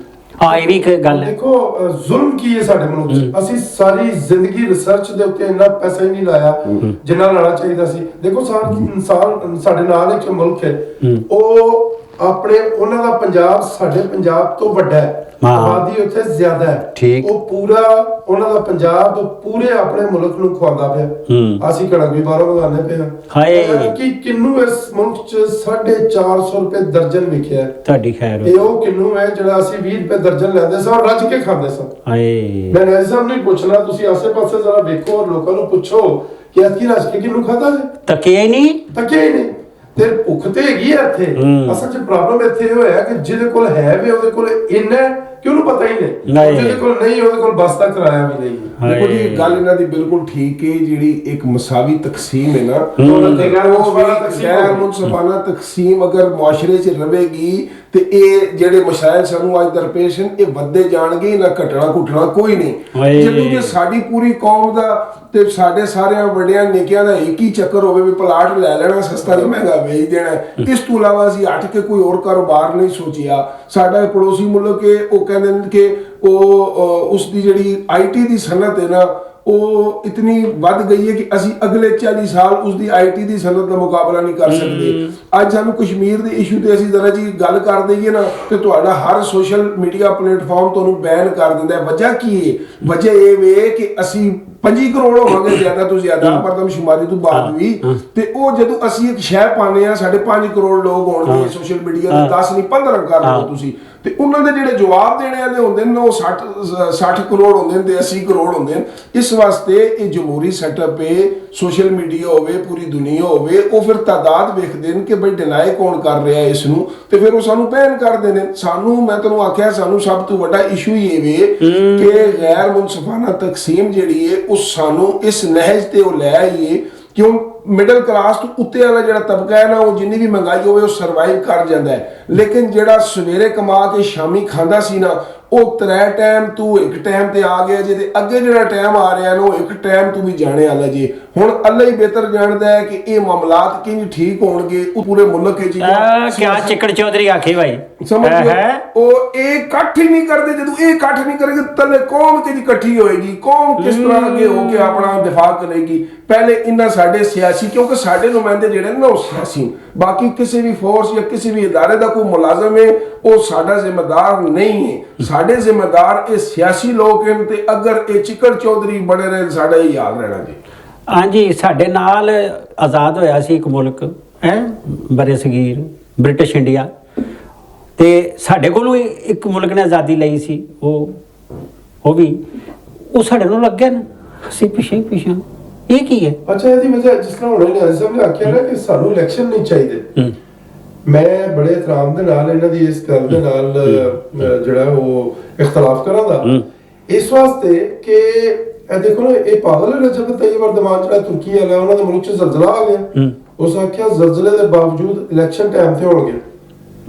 ਹਾਂ, ਇਹ ਵੀ ਇੱਕ ਗੱਲ ਹੈ। ਦੇਖੋ ਜ਼ੁਲਮ ਕੀ ਹੈ ਸਾਡੇ ਮੁਲਕ 'ਚ। ਅਸੀਂ ਸਾਰੀ ਜ਼ਿੰਦਗੀ ਰਿਸਰਚ ਦੇ ਉੱਤੇ ਇੰਨਾ ਪੈਸਾ ਹੀ ਨਹੀਂ ਲਾਇਆ ਜਿੰਨਾ ਲਾਣਾ ਚਾਹੀਦਾ ਸੀ। ਦੇਖੋ ਸਾਡੇ ਨਾਲ ਇੱਕ ਮੁਲਕ ਹੈ, ਉਹ ਆਪਣੇ ਉਹਨਾਂ ਦਾ ਪੰਜਾਬ ਸਾਡੇ ਪੰਜਾਬ ਤੋਂ ਵੱਡਾ ਹੈ, ਹਾਂ। ਆਬਾਦੀ ਉੱਥੇ ਜ਼ਿਆਦਾ ਹੈ, ਠੀਕ। ਉਹ ਪੂਰਾ ਉਹਨਾਂ ਦਾ ਪੰਜਾਬ ਪੂਰੇ ਆਪਣੇ ਮੁਲਕ ਨੂੰ ਖਵਾਉਂਦਾ ਪਿਆ। ਅਸੀਂ ਕਣਕ ਵੀ ਬਾਹਰੋਂ ਮੰਗਾਉਂਦੇ ਪਏ ਹਾਏ। ਹਾਂ ਕਿ ਕਿੰਨੂ ਇਸ ਮੁਲਕ 'ਚ 450 ਰੁਪਏ ਦਰਜਨ ਵਿਕਿਆ। ਤੁਹਾਡੀ ਖੈਰ ਇਹ ਉਹ ਕਿੰਨੂ ਹੈ ਜਿਹੜਾ ਅਸੀਂ 20 ਰੁਪਏ ਦਰਜਨ ਲੈਂਦੇ ਸਾਂ ਔਰ ਰੱਜ ਕੇ ਖਾਂਦੇ ਸਾਂ। ਹਾਏ। ਮੈਂ ਨੈਲ ਸਾਹਿਬ ਨੂੰ ਹੀ ਪੁੱਛਣਾ, ਤੁਸੀਂ ਆਸੇ-ਪਾਸੇ ਜ਼ਰਾ ਵੇਖੋ ਔਰ ਲੋਕਾਂ ਨੂੰ ਪੁੱਛੋ ਕਿ ਅੱਜ ਕੀ ਰੱਜ ਕੇ ਕਿੰਨੂ ਖਾਦਾ ਜੇ? ਤੱਕਿਆ ਹੀ ਨਹੀਂ। ਤੱਕਿਆ ਹੀ ਨਹੀਂ। ਤੇ ਭੁੱਖ ਤੇ ਹੈਗੀ ਆ ਇੱਥੇ। ਅਸਲ 'ਚ ਪ੍ਰੋਬਲਮ ਇੱਥੇ ਇਹ ਹੋਇਆ ਕਿ ਜਿਹਦੇ ਕੋਲ ਹੈ ਵੀ ਉਹਦੇ ਕੋਲ ਇੰਨਾ ਕਿ ਉਹਨੂੰ ਪਤਾ ਹੀ ਨਹੀਂ, ਜਿਹਦੇ ਕੋਲ ਨਹੀਂ ਉਹਦੇ ਕੋਲ ਬਸ ਦਾ ਕਿਰਾਇਆ ਵੀ ਨਹੀਂ। ਦੇਖੋ ਜੀ ਗੱਲ ਇਹਨਾਂ ਦੀ ਬਿਲਕੁਲ ਠੀਕ ਹੈ, ਜਿਹੜੀ ਇੱਕ ਮਸਾਵੀ ਤਕਸੀਮ ਹੈ ਨਾ, ਗੈਰ ਮੁਨਸਫਾਨਾ ਤਕਸੀਮ ਅਗਰ ਮੁਆਸ਼ਰੇ 'ਚ ਰਵੇਗੀ ਤੇ ਇਹ ਜਿਹੜੇ ਮਸਾਇਲ ਸਾਨੂੰ ਅੱਜ ਦਰਪੇਸ਼ ਹਨ ਇਹ ਵੱਧਦੇ ਜਾਣਗੇ, ਨਾ ਘਟਣਾ ਘੁਟਣਾ ਕੋਈ ਨਹੀਂ। ਜਦੋਂ ਜੇ ਸਾਡੀ ਪੂਰੀ ਕੌਮ ਦਾ ਤੇ ਸਾਡੇ ਸਾਰਿਆਂ ਵੱਡਿਆਂ ਨੇਕਿਆਂ ਦਾ ਇੱਕ ਹੀ ਚੱਕਰ ਹੋਵੇ ਵੀ ਪਲਾਟ ਲੈ ਲੈਣਾ ਸਸਤਾ ਤੇ ਮਹਿੰਗਾ ਵੇਚ ਦੇਣਾ, ਇਸ ਤੋਂ ਇਲਾਵਾ ਅਸੀਂ ਹਟ ਕੇ ਕੋਈ ਹੋਰ ਕਾਰੋਬਾਰ ਨਹੀਂ ਸੋਚਿਆ। ਸਾਡਾ ਪੜੋਸੀ ਮੁਲਕ ਹੈ, ਉਹ ਕਹਿੰਦੇ ਨੇ ਕਿ ਉਹ ਉਸ ਦੀ ਜਿਹੜੀ IT ਦੀ ਸਨਅਤ ਹੈ ਨਾ ਉਹ ਇਤਨੀ ਵੱਧ ਗਈ ਹੈ ਕਿ ਅਸੀਂ ਅਗਲੇ 40 ਸਾਲ ਉਸ ਦੀ IT ਦੀ ਸਨਅਤ ਦਾ ਮੁਕਾਬਲਾ ਨਹੀਂ ਕਰ ਸਕਦੇ। ਅੱਜ ਸਾਨੂੰ ਕਸ਼ਮੀਰ ਦੇ ਇਸ਼ੂ ਤੇ ਅਸੀਂ ਜ਼ਰਾ ਜੀ ਗੱਲ ਕਰ ਦਈਏ ਨਾ ਤੇ ਤੁਹਾਡਾ ਹਰ ਸੋਸ਼ਲ ਮੀਡੀਆ ਪਲੇਟਫਾਰਮ ਤੁਹਾਨੂੰ ਬੈਨ ਕਰ ਦਿੰਦਾ ਹੈ। ਵਜ੍ਹਾ ਕੀ ਹੈ? ਵਜ੍ਹਾ ਇਹ ਵੇ ਕਿ ਅਸੀਂ 25 ਕਰੋੜ ਹੋਵਾਂਗੇ ਜ਼ਿਆਦਾ ਤੋਂ ਜ਼ਿਆਦਾ ਮਰਦਮਸ਼ੁਮਾਰੀ ਤੋਂ ਬਾਅਦ ਵੀ, ਤੇ ਉਹ ਜਦੋਂ ਅਸੀਂ ਇੱਕ ਸ਼ਹਿ ਪਾਉਂਦੇ ਆ ਸਾਡੇ 5 ਕਰੋੜ ਲੋਕ ਹੋਣਗੇ ਸੋਸ਼ਲ ਮੀਡੀਆ ਤੇ, 10 ਨਹੀਂ 15 ਕਰ ਲਓ ਤੁਸੀਂ, ਤੇ ਉਹਨਾਂ ਦੇ ਜਿਹੜੇ ਜਵਾਬ ਦੇਣੇ ਵਾਲੇ ਹੁੰਦੇ ਨੇ ਉਹ 60 ਕਰੋੜ ਹੁੰਦੇ ਨੇ ਤੇ 80 ਕਰੋੜ ਹੁੰਦੇ ਨੇ। ਇਸ ਵਾਸਤੇ ਇਹ ਜਮਹੂਰੀ ਸੈਟਅਪ ਹੈ, ਸੋਸ਼ਲ ਮੀਡੀਆ ਹੋਵੇ, ਪੂਰੀ ਦੁਨੀਆ ਹੋਵੇ, ਉਹ ਫਿਰ ਤਾਦਾਦ ਵੇਖਦੇ ਨੇ ਕਿ ਬਈ ਡਿਨਾਈ ਕੌਣ ਕਰ ਰਿਹਾ ਇਸ ਨੂੰ, ਤੇ ਫਿਰ ਉਹ ਸਾਨੂੰ ਬੈਨ ਕਰਦੇ ਨੇ। ਸਾਨੂੰ ਮੈਂ ਤੁਹਾਨੂੰ ਆਖਿਆ ਸਾਨੂੰ ਸਭ ਤੋਂ ਵੱਡਾ ਇਸ਼ੂ ਹੀ ਇਹ ਵੇ ਕਿ ਗੈਰ ਮੁਨਸਫਾਨਾ ਤਕਸੀਮ ਜਿਹੜੀ ਹੈ ਉਹ ਸਾਨੂੰ ਇਸ ਨਹਿਜ ਤੇ ਉਹ ਲੈ ਆਈਏ ਕਿਉਂ ਮਿਡਲ ਕਲਾਸ ਤੋਂ ਉੱਤੇ ਵਾਲਾ ਜਿਹੜਾ ਤਬਕਾ ਹੈ ਨਾ ਉਹ ਜਿੰਨੀ ਵੀ ਮਹਿੰਗਾਈ ਹੋਵੇ ਉਹ ਸਰਵਾਈਵ ਕਰ ਜਾਂਦਾ ਹੈ, ਲੇਕਿਨ ਜਿਹੜਾ ਸਵੇਰੇ ਕਮਾ ਕੇ ਸ਼ਾਮੀ ਖਾਂਦਾ ਸੀ ਨਾ ਉਹ 3 ਟਾਈਮ ਤੂੰ ਇੱਕ ਟਾਈਮ ਤੇ ਆ ਗਿਆ ਜੇ, ਤੇ ਅੱਗੇ ਜਿਹੜਾ ਟਾਈਮ ਆ ਰਿਹਾ ਨਾ ਉਹ ਇੱਕ ਟਾਈਮ ਤੂੰ ਵੀ ਜਾਣੇ ਵਾਲਾ ਜੀ। ਹੁਣ ਅੱਲਾ ਹੀ ਬਿਹਤਰ ਜਾਣਦਾ ਹੈ ਕਿ ਇਹ ਮਾਮਲਾਤ ਕਿੰਜ ਠੀਕ ਹੋਣਗੇ ਉਹ ਪੂਰੇ ਮੁਲਕ ਵਿੱਚ। ਕਿਆ ਚਿੱਕੜ ਚੌਧਰੀ ਆਖੇ ਭਾਈ ਸਮਝ ਉਹ ਇਹ ਇਕੱਠ ਹੀ ਨਹੀਂ ਕਰਦੇ। ਜਦੋਂ ਇਹ ਇਕੱਠ ਨਹੀਂ ਕਰੇਗੇ ਤਲੇ ਕੌਮ ਕਿੰਜ ਇਕੱਠੀ ਹੋਏਗੀ, ਕੌਮ ਕਿਸ ਤਰ੍ਹਾਂ ਅੱਗੇ ਹੋ ਕੇ ਆਪਣਾ ਦਿਫਾ ਕਰੇਗੀ? ਪਹਿਲੇ ਇਹਨਾਂ ਸਾਡੇ ਸਿਆਸੀ, ਕਿਉਂਕਿ ਸਾਡੇ ਨੁਮਾਇੰਦੇ ਜਿਹੜੇ ਨੇ ਨਾ ਉਹ ਸਿਆਸੀ, ਬਾਕੀ ਕਿਸੇ ਵੀ ਫੋਰਸ ਜਾਂ ਕਿਸੇ ਵੀ ਇਦਾਰੇ ਦਾ ਕੋਈ ਮੁਲਾਜ਼ਮ ਹੈ ਉਹ ਸਾਡਾ ਜ਼ਿੰਮੇਦਾਰ ਨਹੀਂ ਹੈ। ਸਾਡੇ ਜ਼ਿੰਮੇਦਾਰ ਇਹ ਸਿਆਸੀ ਲੋਕ ਹਨ, ਤੇ ਅਗਰ ਇਹ ਚਿੱਕੜ ਚੌਧਰੀ ਬਣੇ ਰਹੇ ਸਾਡਾ ਹੀ ਯਾਦ ਰਹਿਣਾ ਜੀ। ਹਾਂਜੀ, ਸਾਡੇ ਨਾਲ ਆਜ਼ਾਦ ਹੋਇਆ ਸੀ ਇੱਕ ਮੁਲਕ ਹੈ ਬਰੇ ਸਗੀਰ ਬ੍ਰਿਟਿਸ਼ ਇੰਡੀਆ, ਤੇ ਸਾਡੇ ਕੋਲੋਂ ਇੱਕ ਮੁਲਕ ਨੇ ਆਜ਼ਾਦੀ ਲਈ ਸੀ, ਉਹ ਵੀ ਉਹ ਸਾਡੇ ਨੂੰ ਲੱਗਿਆ ਨਾ ਅਸੀਂ ਪਿੱਛੇ ਇਹ ਕੀ ਹੈ? ਅੱਛਾ, ਇਹਦੀ ਵਜ੍ਹਾ ਜਿਸ ਤਰ੍ਹਾਂ ਹੁਣ ਨਿਆਜ਼ ਸਾਹਿਬ ਨੇ ਆਖਿਆ ਨਾ ਕਿ ਸਾਨੂੰ ਇਲੈਕਸ਼ਨ ਨਹੀਂ ਚਾਹੀਦੇ, ਮੈਂ ਬੜੇ ਇਤਰਾਮ ਦੇ ਨਾਲ ਇਹਨਾਂ ਦੀ ਇਸ ਗੱਲ ਦੇ ਨਾਲ ਜਿਹੜਾ ਉਹ ਇਖਤਲਾਫ ਕਰਾਂਗਾ ਇਸ ਵਾਸਤੇ ਕਿ ਇਹ ਦੇਖੋ ਨਾ ਇਹ ਪਾਗਲ ਹੈ ਰਜਬ ਤਾyyib ਅਰਦੋਗਾਨ ਜਿਹੜਾ ਤੁਰਕੀ ਵਾਲਾ ਉਹਨਾਂ ਦੇ ਮੁਲਕ 'ਚ ਜ਼ਲਜ਼ਲਾ ਆ ਗਿਆ, ਉਸ ਆਖਿਆ ਜ਼ਲਜ਼ਲੇ ਦੇ ਬਾਵਜੂਦ ਇਲੈਕਸ਼ਨ ਟਾਈਮ ਤੇ ਹੋਣਗੇ।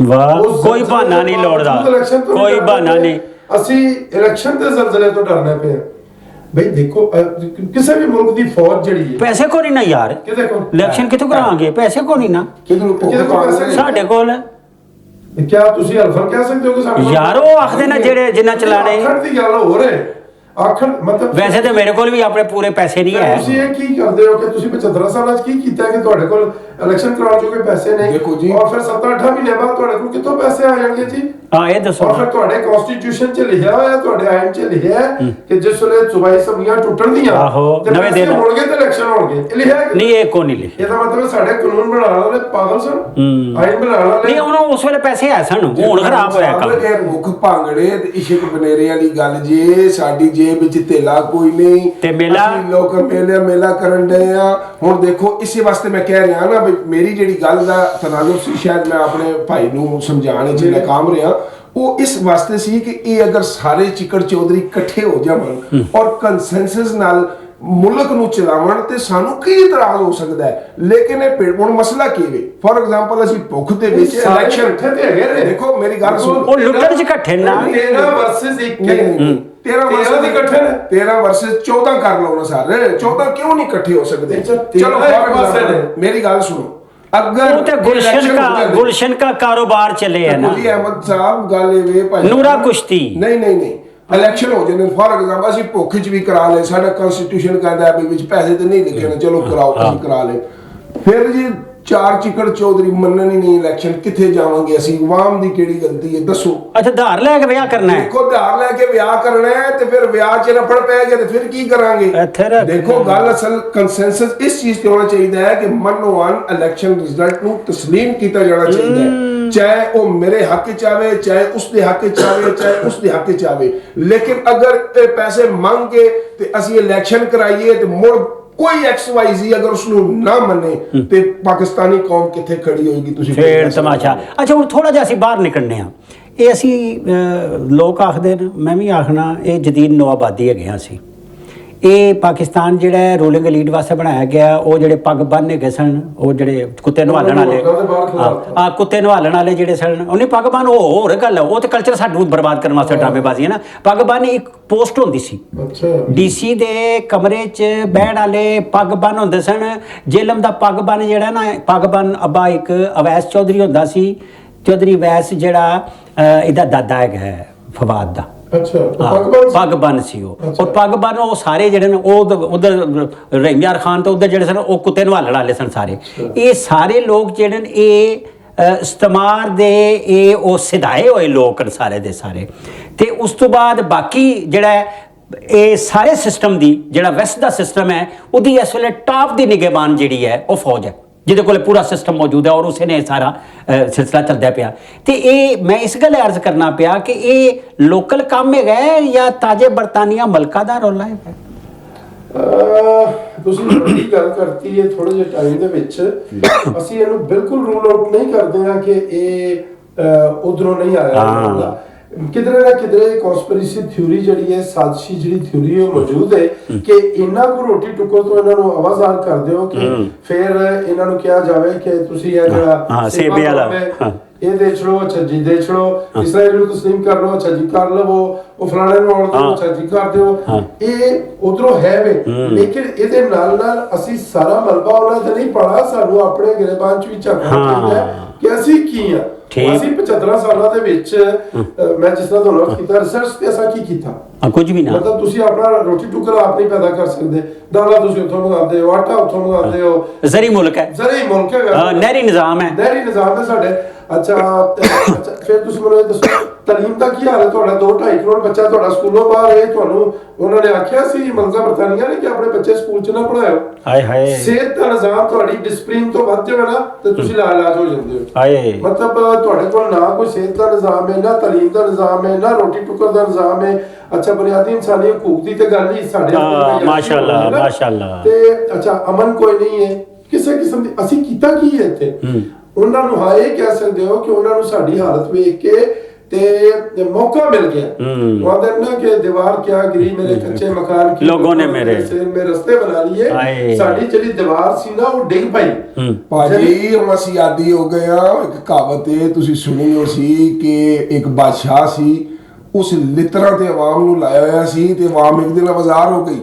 ਵਾਹ, ਕੋਈ ਬਹਾਨਾ ਨਹੀਂ ਲੋੜਦਾ, ਕੋਈ ਬਹਾਨਾ ਨਹੀਂ। ਅਸੀਂ ਇਲੈਕਸ਼ਨ ਦੇ ਜ਼ਲਜ਼ਲੇ ਤੋਂ ਡਰਨੇ ਪਏ ਬਈ। ਦੇਖੋ ਕਿਸੇ ਵੀ ਮੁਲਕ ਦੀ ਫੌਜ ਜਿਹੜੀ ਹੈ ਪੈਸੇ ਕੋ ਨਹੀਂ ਨਾ ਯਾਰ, ਕਿਤੇ ਕੋਲ ਇਲੈਕਸ਼ਨ ਕਿੱਥੋਂ ਕਰਾਂਗੇ? ਪੈਸੇ ਕੋ ਨਹੀਂ ਨਾ ਸਾਡੇ ਕੋਲ। ਕਿਆ ਤੁਸੀਂ ਹਲਫਰ ਕਹਿ ਸਕਦੇ ਹੋ ਕਿ ਸਾਡੇ ਯਾਰ ਉਹ ਆਖਦੇ ਨਾ ਜਿਹੜੇ ਜਿੰਨਾ ਚਲਾਣੇ ਆਖਣ ਦੀ ਗੱਲ ਹੋ ਰਹੀ ਆਖਣ ਮਤਲਬ ਵੈਸੇ ਤੇ ਮੇਰੇ ਕੋਲ ਵੀ ਆਪਣੇ ਪੂਰੇ ਪੈਸੇ ਨਹੀਂ ਹੈ। ਤੁਸੀਂ ਇਹ ਕੀ ਕਰਦੇ ਹੋ ਕਿ ਤੁਸੀਂ 75 ਸਾਲਾਂ 'ਚ ਕੀ ਕੀਤਾ ਕਿ ਤੁਹਾਡੇ ਕੋਲ ਇਲੈਕਸ਼ਨ ਕਰਾਉਣ ਜੋਗੇ ਪੈਸੇ ਨਹੀਂ, ਦੇਖੋ ਜੀ, ਔਰ ਫਿਰ 7-8 ਮਹੀਨੇ ਬਾਅਦ ਤੁਹਾਡੇ ਕੋਲ ਕਿੱਥੋਂ ਪੈਸੇ ਆ ਜਾਣਗੇ ਜੀ? ਹਾਂ ਇਹ ਦੱਸੋ। ਔਰ ਫਿਰ ਤੁਹਾਡੇ ਕਨਸਟੀਟਿਊਸ਼ਨ 'ਚ ਲਿਖਿਆ ਹੋਇਆ, ਤੁਹਾਡੇ ਆਇਨ 'ਚ ਲਿਖਿਆ ਹੈ ਕਿ ਜਿਸ ਵੇਲੇ ਸੂਬਾਈ ਅਸੈਂਬਲੀਆਂ ਟੁੱਟਣਗੀਆਂ ਤੇ ਨਵੇਂ ਦਿਨ ਹੋਣਗੇ ਤੇ ਇਲੈਕਸ਼ਨ ਹੋਣਗੇ। ਇਹ ਲਿਖਿਆ ਨਹੀਂ, ਇਹ ਕੋ ਨਹੀਂ ਲਿਖਿਆ। ਇਹਦਾ ਮਤਲਬ ਸਾਡੇ ਕਾਨੂੰਨ ਬਣਾਉਣ ਵਾਲੇ ਪਾਗਲ ਸਨ, ਆਇਨ ਬਣਾਉਣ ਵਾਲੇ ਨਹੀਂ। ਉਹਨੂੰ ਉਸ ਵੇਲੇ ਪੈਸੇ ਆ ਸਨ, ਹੁਣ ਖਰਾਬ ਹੋਇਆ ਕੰਮ। ਇਹ ਮੁੱਖ ਭਾਂਗੜੇ ਤੇ ਇਸ਼ਕ ਬਨੇਰੇ ਵਾਲੀ ਗੱਲ ਜੇ, ਸਾਡੀ ਜੇਬ ਵਿੱਚ ਧੇਲਾ ਕੋਈ ਨਹੀਂ ਤੇ ਮੇਲਾ ਲੋਕ ਮੇਲਾ ਕਰਨ ਡਏ ਆ। ਹੁਣ ਦੇਖੋ ਇਸੇ ਵਾਸਤੇ ਮੈਂ ਕਹਿ ਰਿਹਾ ਨਾ ਵੀ ਮੇਰੀ ਜਿਹੜੀ ਗੱਲ ਦਾ ਤਨਾਜ਼ੁਰ ਸੀ, ਸ਼ਾਇਦ ਮੈਂ ਆਪਣੇ ਭਾਈ ਨੂੰ ਸਮਝਾਉਣ ਵਿੱਚ ਨਾਕਾਮ ਰਿਹਾ। ਉਹ ਇਸ ਵਾਸਤੇ ਸੀ ਕਿ ਇਹ ਅਗਰ ਸਾਰੇ ਚਿੱਕੜ ਚੌਧਰੀ ਇਕੱਠੇ ਹੋ ਜਾਵਣ ਔਰ ਕੰਸੈਂਸਸ ਨਾਲ ਮੁਲਕ ਨੂੰ ਚਲਾਵਣ ਤੇ ਸਾਨੂੰ ਕੀ ਇਤਰਾਜ਼ ਹੋ ਸਕਦਾ ਹੈ। ਲੇਕਿਨ ਇਹ ਹੁਣ ਮਸਲਾ ਕੀ ਵੇ? ਫੋਰ ਐਗਜ਼ਾਮਪਲ ਅਸੀਂ ਭੁੱਖ ਦੇ ਵਿੱਚ ਇਲੈਕਸ਼ਨ ਤੇ ਹੈਗੇ ਨੇ। ਦੇਖੋ ਮੇਰੀ ਗੱਲ ਸੁਣੋ, ਉਹ ਲੁੱਟਣ 'ਚ ਇਕੱਠੇ ਨਾ 13 ਵਰਸਸ 1 13 ਵਰਸਸ ਦੀ ਇਕੱਠੇ ਨੇ, 13 ਵਰਸਸ 14 ਕਰ ਲਓ ਨਾ ਸਾਰੇ, 14 ਕਿਉਂ ਨਹੀਂ ਇਕੱਠੇ ਹੋ ਸਕਦੇ? ਚਲੋ ਮੇਰੀ ਗੱਲ ਸੁਣੋ, अगर तो गुलशन का कारोबार चले है ना अहमद साहब गल वे भाई नूरा कुश्ती नहीं इलेक्शन हो जाए फॉर एग्जांपल ਅਸੀਂ ਭੁੱਖ ਚ ਵੀ ਕਰਾ ਲੇ ਸਾਡਾ ਕਨਸਟੀਟਿਊਸ਼ਨ ਕਹਿੰਦਾ ਹੈ ਵੀ ਵਿੱਚ ਪੈਸੇ ਤੇ ਨਹੀਂ ਲਿਖੇ ਨੇ ਚਲੋ ਕਰਾਓ ਅਸੀਂ ਕਰਾ ਲੇ ਫਿਰ ਜੀ ਚਾਰ ਚਿਕੜ ਚੌਧਰੀ ਮੰਨਣ ਹੀ ਨਹੀਂ ਇਲੈਕਸ਼ਨ, ਕਿੱਥੇ ਜਾਵਾਂਗੇ ਅਸੀਂ? ਆਵਾਮ ਦੀ ਕਿਹੜੀ ਗਲਤੀ ਹੈ ਦੱਸੋ? ਅੱਛਾ, ਧਾਰ ਲੈ ਕੇ ਵਿਆਹ ਕਰਨਾ ਹੈ? ਦੇਖੋ ਧਾਰ ਲੈ ਕੇ ਵਿਆਹ ਕਰਨਾ ਹੈ ਤੇ ਫਿਰ ਵਿਆਹ 'ਚ ਰਫੜ ਪੈ ਗਿਆ ਤੇ ਫਿਰ ਕੀ ਕਰਾਂਗੇ? ਦੇਖੋ ਗੱਲ ਅਸਲ ਕੰਸੈਂਸਸ ਇਸ ਚੀਜ਼ ਤੇ ਹੋਣਾ ਚਾਹੀਦਾ ਹੈ ਕਿ ਮਨੋਵਾਨ ਇਲੈਕਸ਼ਨ ਰਿਜ਼ਲਟ ਨੂੰ ਤਸਲੀਮ ਕੀਤਾ ਜਾਣਾ ਚਾਹੀਦਾ ਹੈ, ਚਾਹੇ ਉਹ ਮੇਰੇ ਹੱਕ 'ਚ ਆਵੇ, ਚਾਹੇ ਉਸਦੇ ਹੱਕ 'ਚ ਆਵੇ, ਚਾਹੇ ਉਸਦੇ ਹੱਕ 'ਚ ਆਵੇ। ਲੇਕਿਨ ਅਗਰ ਇਹ ਪੈਸੇ ਮੰਗ ਕੇ ਤੇ ਅਸੀਂ ਇਲੈਕਸ਼ਨ ਕਰਾਈਏ ਤੇ ਮੁੜ ਕੋਈ XYZ ਅਗਰ ਉਸਨੂੰ ਨਾ ਮੰਨੇ ਤੇ ਪਾਕਿਸਤਾਨੀ ਕੌਮ ਕਿੱਥੇ ਖੜੀ ਹੋਏਗੀ? ਤੁਸੀਂ ਫੇਰ ਤਮਾਸ਼ਾ। ਅੱਛਾ, ਹੁਣ ਥੋੜਾ ਜਿਹਾ ਅਸੀਂ ਬਾਹਰ ਨਿਕਲਨੇ ਆ। ਇਹ ਅਸੀਂ ਲੋਕ ਆਖਦੇ ਨੇ, ਮੈਂ ਵੀ ਆਖਣਾ, ਇਹ ਜਦੀਦ ਨਵਾਬਾਦੀ ਹੈਗੇ ਹਾਂ ਅਸੀਂ। ਇਹ ਪਾਕਿਸਤਾਨ ਜਿਹੜਾ ਰੂਲਿੰਗ ਲੀਡ ਵਾਸਤੇ ਬਣਾਇਆ ਗਿਆ, ਉਹ ਜਿਹੜੇ ਪੱਗ ਬੰਨ੍ਹ ਗਏ ਸਨ, ਉਹ ਜਿਹੜੇ ਕੁੱਤੇ ਨਵਾਲਣ ਵਾਲੇ, ਕੁੱਤੇ ਨਵਾਲਣ ਵਾਲੇ ਜਿਹੜੇ ਸਨ, ਉਹਨੇ ਪੱਗ ਬੰਨ੍ਹ, ਉਹ ਹੋਰ ਗੱਲ ਹੈ, ਉਹ ਤੇ ਕਲਚਰ ਸਾਨੂੰ ਬਰਬਾਦ ਕਰਨ ਵਾਸਤੇ ਡਰਾਮੇਬਾਜ਼ੀ ਹੈ ਨਾ। ਪੱਗ ਬੰਨ੍ਹ ਇੱਕ ਪੋਸਟ ਹੁੰਦੀ ਸੀ, DC ਦੇ ਕਮਰੇ 'ਚ ਬਹਿਣ ਵਾਲੇ ਪੱਗ ਬੰਨ੍ਹ ਹੁੰਦੇ ਸਨ। ਜੇਲਮ ਦਾ ਪੱਗ ਬੰਨ੍ਹ ਜਿਹੜਾ ਨਾ, ਪੱਗ ਬੰਨ੍ਹ ਅੱਬਾ ਇੱਕ ਅਵੈਸ ਚੌਧਰੀ ਹੁੰਦਾ ਸੀ, ਚੌਧਰੀ ਵੈਸ, ਜਿਹੜਾ ਇਹਦਾ ਦਾਦਾ ਹੈਗਾ ਫਵਾਦ ਦਾ। ਪੱਗ ਬੰਨ ਸੀ ਉਹ, ਔਰ ਪੱਗ ਬੰਨ ਉਹ ਸਾਰੇ ਜਿਹੜੇ ਨੇ, ਉਹ ਉਧਰ ਰਹੀਮਯਾਰ ਖਾਨ ਤੋਂ ਉਧਰ ਜਿਹੜੇ ਸਨ, ਉਹ ਕੁੱਤੇ ਨਵਾਲਣ ਵਾਲੇ ਸਨ ਸਾਰੇ। ਇਹ ਸਾਰੇ ਲੋਕ ਜਿਹੜੇ ਨੇ, ਇਹ ਇਸਤਮਾਰ ਦੇ ਇਹ ਉਹ ਸਿਧਾਏ ਹੋਏ ਲੋਕ ਨੇ ਸਾਰੇ ਦੇ ਸਾਰੇ। ਤੇ ਉਸ ਤੋਂ ਬਾਅਦ ਬਾਕੀ ਜਿਹੜਾ ਇਹ ਸਾਰੇ ਸਿਸਟਮ ਦੀ, ਜਿਹੜਾ ਵੈਸਟ ਦਾ ਸਿਸਟਮ ਹੈ, ਉਹਦੀ ਇਸ ਵੇਲੇ ਟਾਪ ਦੀ ਨਿਗਹਿਬਾਨ ਜਿਹੜੀ ਹੈ ਉਹ ਫੌਜ ਹੈ, ਜਿਹਦੇ ਕੋਲ ਪੂਰਾ ਸਿਸਟਮ ਮੌਜੂਦ ਹੈ, ਔਰ ਉਸੇ ਨੇ ਸਾਰਾ ਸਿਲਸਿਲਾ ਚੱਲਦਾ ਪਿਆ। ਤੇ ਇਹ ਮੈਂ ਇਸ ਗੱਲ ਅਰਜ਼ ਕਰਨਾ ਪਿਆ ਕਿ ਇਹ ਲੋਕਲ ਕੰਮ ਹੈਗਾ ਜਾਂ ਤਾਜੇ ਬਰਤਾਨੀਆ ਮਲਕਾ ਦਾ ਰੌਲਾ ਹੈ? ਤੁਸੀਂ ਜਿਹੜੀ ਗੱਲ ਕਰਤੀ ਹੈ ਥੋੜੇ ਜਿਹੇ ਟਾਈਮ ਦੇ ਵਿੱਚ, ਅਸੀਂ ਇਹਨੂੰ ਬਿਲਕੁਲ ਰੂਲ ਆਊਟ ਨਹੀਂ ਕਰਦੇ ਹਾਂ ਕਿ ਇਹ ਉਧਰੋਂ ਨਹੀਂ ਆਇਆ। ਕਿਧਰੇ ਨਾ ਕਿਧਰੇ ਕਨਸਪੀਰੇਸੀ ਥਿਊਰੀ ਜਿਹੜੀ ਹੈ, ਸਾਜ਼ਿਸ਼ੀ ਜਿਹੜੀ ਥਿਊਰੀ ਉਹ ਮੌਜੂਦ ਹੈ ਕਿ ਇਹਨਾਂ ਕੋ ਰੋਟੀ ਟੁੱਕਰ ਤੋਂ ਇਹਨਾਂ ਨੂੰ ਆਵਾਜ਼ਾਰ ਕਰ ਦਿਓ ਕਿ ਫਿਰ ਇਹਨਾਂ ਨੂੰ ਕਿਹਾ ਜਾਵੇ ਕਿ ਤੁਸੀਂ ਇਹ ਜਿਹੜਾ ਸੇਬੇ ਵਾਲਾ ਇਹ ਦੇਖ ਲਓ, ਅੱਛਾ ਜੀ ਦੇਖ ਲਓ, ਇਸਰਾਈਲ ਨੂੰ ਤਸਲੀਮ ਕਰ ਲਓ, ਅੱਛਾ ਜੀ ਕਰ ਲਵੋ, ਉਹ ਫਲਾਣੇ ਨੂੰ ਆਉਣ ਦਿਓ, ਅੱਛਾ ਜੀ ਕਰ ਦਿਓ। ਇਹ ਉਧਰੋਂ ਹੈ ਵੇ, ਲੇਕਿਨ ਇਹਦੇ ਨਾਲ ਨਾਲ ਅਸੀਂ ਸਾਰਾ ਮਲਬਾ ਉਹਨਾਂ ਤੇ ਨਹੀਂ ਪਾਣਾ, ਸਾਨੂੰ ਆਪਣੇ ਗਿਰਬਾਨ ਚ ਵੀ ਝਾਕਣਾ ਚਾਹੀਦਾ ਕਿ ਅਸੀਂ ਕੀ ਆ। ਅਸੀਂ 75 ਸਾਲਾਂ ਦੇ ਵਿੱਚ, ਮੈਂ ਜਿਸ ਤਰ੍ਹਾਂ ਤੁਹਾਨੂੰ ਕੀਤਾ ਰਿਸਰਚ ਤੇ ਅਸਾਂ ਕੀ ਕੀਤਾ, ਕੁਝ ਵੀ ਨਾ। ਮਤਲਬ ਤੁਸੀਂ ਆਪਣਾ ਰੋਟੀ ਟੁਕੜਾ ਆਪ ਨਹੀਂ ਪੈਦਾ ਕਰ ਸਕਦੇ, ਦਾਲਾਂ ਤੁਸੀਂ ਉੱਥੋਂ ਮੰਗਾਉਂਦੇ ਹੋ, ਆਟਾ ਉੱਥੋਂ ਮੰਗਾਉਂਦੇ ਹੋ। ਜ਼ਰੀ ਮੁਲਕ ਹੈ, ਜ਼ਰੀ ਮੁਲਕ ਹੈ, ਨਹਿਰੀ ਨਿਜ਼ਾਮ ਹੈ, ਨਹਿਰੀ ਨਿਜ਼ਾਮ ਹੈ ਸਾਡੇ। ਅੱਛਾ ਫਿਰ ਤੁਸੀਂ ਮੈਨੂੰ ਇਹ ਦੱਸੋ, ਤਾਲੀਮ ਦਾ ਕੀ ਹਾਲ ਹੈ ਤੁਹਾਡਾ? 2-2.5 ਕਰੋੜ ਬੱਚਾ ਤੁਹਾਡਾ ਸਕੂਲੋਂ ਬਾਹਰ ਹੈ, ਤੁਹਾਨੂੰ ਉਹਨਾਂ ਨੇ ਆਖਿਆ ਸੀ ਮੰਜ਼ਾ ਬਰਤਾਨੀਆ ਨੇ ਕਿ ਆਪਣੇ ਬੱਚੇ ਸਕੂਲ 'ਚ ਨਾ ਪੜਾਇਓ। ਹਾਏ ਹਾਏ, ਸਿਹਤ ਦਾ ਨਿਜ਼ਾਮ ਤੁਹਾਡੀ ਡਿਸਪਲਿਨ ਤੋਂ ਵੱਧ ਜਾਵੇ ਨਾ ਤੇ ਤੁਸੀਂ ਲਾਇਲਾਜ ਹੋ ਜਾਂਦੇ ਹੋ। ਹਾਏ, ਮਤਲਬ ਤੁਹਾਡੇ ਕੋਲ ਨਾ ਕੋਈ ਸਿਹਤ ਦਾ ਨਿਜ਼ਾਮ ਹੈ, ਨਾ ਤਾਲੀਮ ਦਾ ਨਿਜ਼ਾਮ ਹੈ, ਨਾ ਰੋਟੀ ਟੁੱਕਰ ਦਾ ਨਿਜ਼ਾਮ ਹੈ। ਅੱਛਾ, ਬੁਨਿਆਦੀ ਇਨਸਾਨੀ ਹਕੂਕ ਦੀ ਤੇ ਗੱਲ ਹੀ ਸਾਡੇ ਮਾਸ਼ਾਅੱਲਾ ਮਾਸ਼ਾਅੱਲਾ। ਤੇ ਅੱਛਾ, ਅਮਨ ਕੋਈ ਨਹੀਂ ਹੈ ਕਿਸੇ ਕਿਸਮ ਦੀ। ਅਸੀਂ ਕੀਤਾ ਕੀ ਹੈ ਇੱਥੇ? ਉਹਨਾਂ ਨੂੰ ਹਾਂ ਇਹ ਕਹਿ ਸਕਦੇ ਹੋ ਕਿ ਉਹਨਾਂ ਨੂੰ ਸਾਡੀ ਹਾਲਤ ਵੇਖ ਕੇ ਤੇ ਮੌਕਾ ਮਿਲ ਗਿਆ। ਉਹ ਕਹਿੰਦੇ ਨਾ ਕਿ ਦੀਵਾਰ ਕਿਆ ਗਿਰੀ ਮੇਰੇ ਕੱਚੇ ਮਕਾਨ ਕੀ, ਲੋਗੋਂ ਨੇ ਮੇਰੇ ਰਸਤੇ ਬਣਾ ਲਈਏ। ਸਾਡੀ ਜਿਹੜੀ ਦੀਵਾਰ ਸੀ ਨਾ ਉਹ ਡਿੱਗ ਪਈ। ਭਾਜੀ ਹੁਣ ਅਸੀਂ ਆਦੀ ਹੋ ਗਏ ਆ। ਇੱਕ ਕਹਾਵਤ ਹੈ ਤੁਸੀਂ ਸੁਣੀ ਹੋ ਸੀ ਕਿ ਇੱਕ ਬਾਦਸ਼ਾਹ ਸੀ, ਉਸ ਲਿੱਤਰਾਂ ਤੇ ਆਵਾਮ ਨੂੰ ਲਾਇਆ ਹੋਇਆ ਸੀ ਤੇ ਆਵਾਮ ਇੱਕ ਦਿਨ ਬਾਜ਼ਾਰ ਹੋ ਗਈ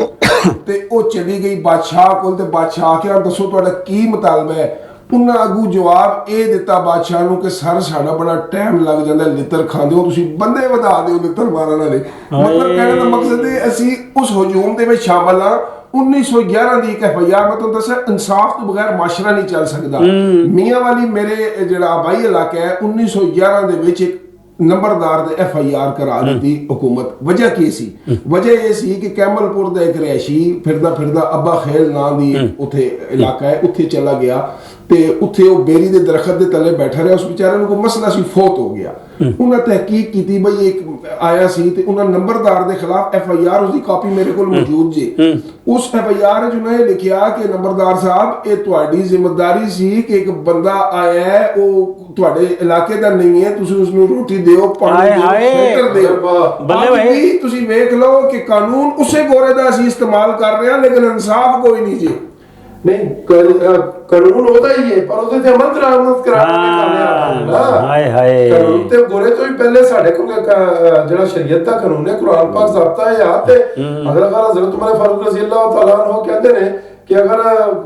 ਤੇ ਉਹ ਚਲੀ ਗਈ ਬਾਦਸ਼ਾਹ ਕੋਲ ਤੇ ਬਾਦਸ਼ਾਹ ਆਖਿਆ ਦੱਸੋ ਤੁਹਾਡਾ ਕੀ ਮੁਤਾਲਬਾ ਹੈ? ਉਹਨਾਂ ਅੱਗੂ ਜਵਾਬ ਇਹ ਦਿੱਤਾ ਬਾਦਸ਼ਾਹ ਨੂੰ ਕਿ ਸਰ ਸਾਡਾ ਬੜਾ ਟਾਈਮ ਲੱਗ ਜਾਂਦਾ ਲਿੱਤਰ ਖਾਂਦੇ ਹੋ, ਤੁਸੀਂ ਬੰਦੇ ਵਧਾ ਦਿਓ ਲਿੱਤਰ ਮਾਰਨ ਵਾਲੇ। ਮਤਲਬ ਕਹਿਣ ਦਾ ਮਕਸਦ ਹੈ ਅਸੀਂ ਉਸ ਹਜੂਮ ਦੇ ਵਿੱਚ ਸ਼ਾਮਲ ਹਾਂ। 1911 ਦੀ ਇੱਕ FIR ਮੈਂ ਤੁਹਾਨੂੰ ਦੱਸਿਆ, ਇਨਸਾਫ ਤੋਂ ਬਗੈਰ ਮਾਸ਼ਰਾ ਨਹੀਂ ਚੱਲ ਸਕਦਾ। ਮੀਆਂ ਵਾਲੀ ਮੇਰੇ ਜਿਹੜਾ ਆਬਾਈ ਇਲਾਕਾ ਹੈ, 1911 ਦੇ ਵਿੱਚ ਇੱਕ ਨੰਬਰਦਾਰ ਦੇ FIR ਕਰਾ ਦਿੱਤੀ ਹੁਕੂਮਤ। ਵਜ੍ਹਾ ਕੀ ਸੀ? ਵਜ੍ਹਾ ਇਹ ਸੀ ਕਿ ਕੈਮਲਪੁਰ ਦਾ ਇੱਕ ਰਿਹਾਇਸ਼ੀ ਫਿਰਦਾ ਫਿਰਦਾ ਅੱਬਾ ਖੇਲ ਨਾਂ ਦੀ ਉੱਥੇ ਇਲਾਕਾ ਹੈ, ਉੱਥੇ ਚਲਾ ਗਿਆ ਤੇ ਉੱਥੇ ਉਹ ਬੇਰੀ ਦੇ ਦਰਖਤ ਦੇ ਥੱਲੇ ਬੈਠਾ ਰਿਹਾ। ਉਸ ਵਿਚਾਰੇ ਨੂੰ ਕੋਈ ਮਸਲਾ ਸੀ, ਫੌਤ ਹੋ ਗਿਆ। ਉਹਨਾਂ ਤਹਿਕੀਕ ਕੀਤੀ ਬਈ ਇੱਕ ਆਇਆ ਸੀ ਤੇ ਉਹਨਾਂ ਨੰਬਰਦਾਰ ਦੇ ਖਿਲਾਫ FIR, ਉਸਦੀ ਕਾਪੀ ਮੇਰੇ ਕੋਲ ਮੌਜੂਦ ਜੇ। ਉਸ FIR ਚ ਉਹਨਾਂ ਨੇ ਲਿਖਿਆ ਕਿ ਨੰਬਰਦਾਰ ਸਾਹਿਬ ਇਹ ਤੁਹਾਡੀ ਜ਼ਿੰਮੇਵਾਰੀ ਸੀ ਕਿ ਇੱਕ ਬੰਦਾ ਆਇਆ ਹੈ, ਉਹ ਤੁਹਾਡੇ ਇਲਾਕੇ ਦਾ ਨਹੀਂ ਹੈ, ਤੁਸੀਂ ਉਸਨੂੰ ਰੋਟੀ ਦਿਓ, ਪਾਣੀ ਦਿਓ। ਬੱਲੇ ਭਾਈ ਤੁਸੀਂ ਵੇਖ ਲਓ ਕਿ ਕਾਨੂੰਨ ਉਸੇ ਗੋਰੇ ਦਾ ਅਸੀਂ ਇਸਤੇਮਾਲ ਕਰ ਰਹੇ ਹਾਂ, ਲੇਕਿਨ ਇਨਸਾਫ ਕੋਈ ਨਹੀਂ ਜੀ। ਨਹੀਂ, ਕਾਨੂੰਨ ਉਹਦਾ ਹੀ ਹੈ ਪਰ ਉਹਦੇ ਤੇ ਅਮਲ ਦਰਾਮਦ ਕਰਾਉਣਾ। ਹਾਏ ਹਾਏ, ਕਾਨੂੰਨ ਤੇ ਗੋਰੇ ਤੋਂ ਵੀ ਪਹਿਲੇ ਸਾਡੇ ਕੋਲ ਜਿਹੜਾ ਸ਼ਰੀਅਤ ਦਾ ਕਾਨੂੰਨ ਹੈ, ਕੁਰਾਨ ਪਾਕ ਜ਼ਾਬਤਾ ਹੈ ਯਾਦ ਤੇ ਅਗਰ ਹਜ਼ਰਤ ਉਮਰ ਫਾਰੂਕ ਰਜ਼ੀ ਅੱਲਾਹ ਤਾਲਾ ਅਨਹੂ ਕਹਿੰਦੇ ਨੇ ਕਿ ਅਗਰ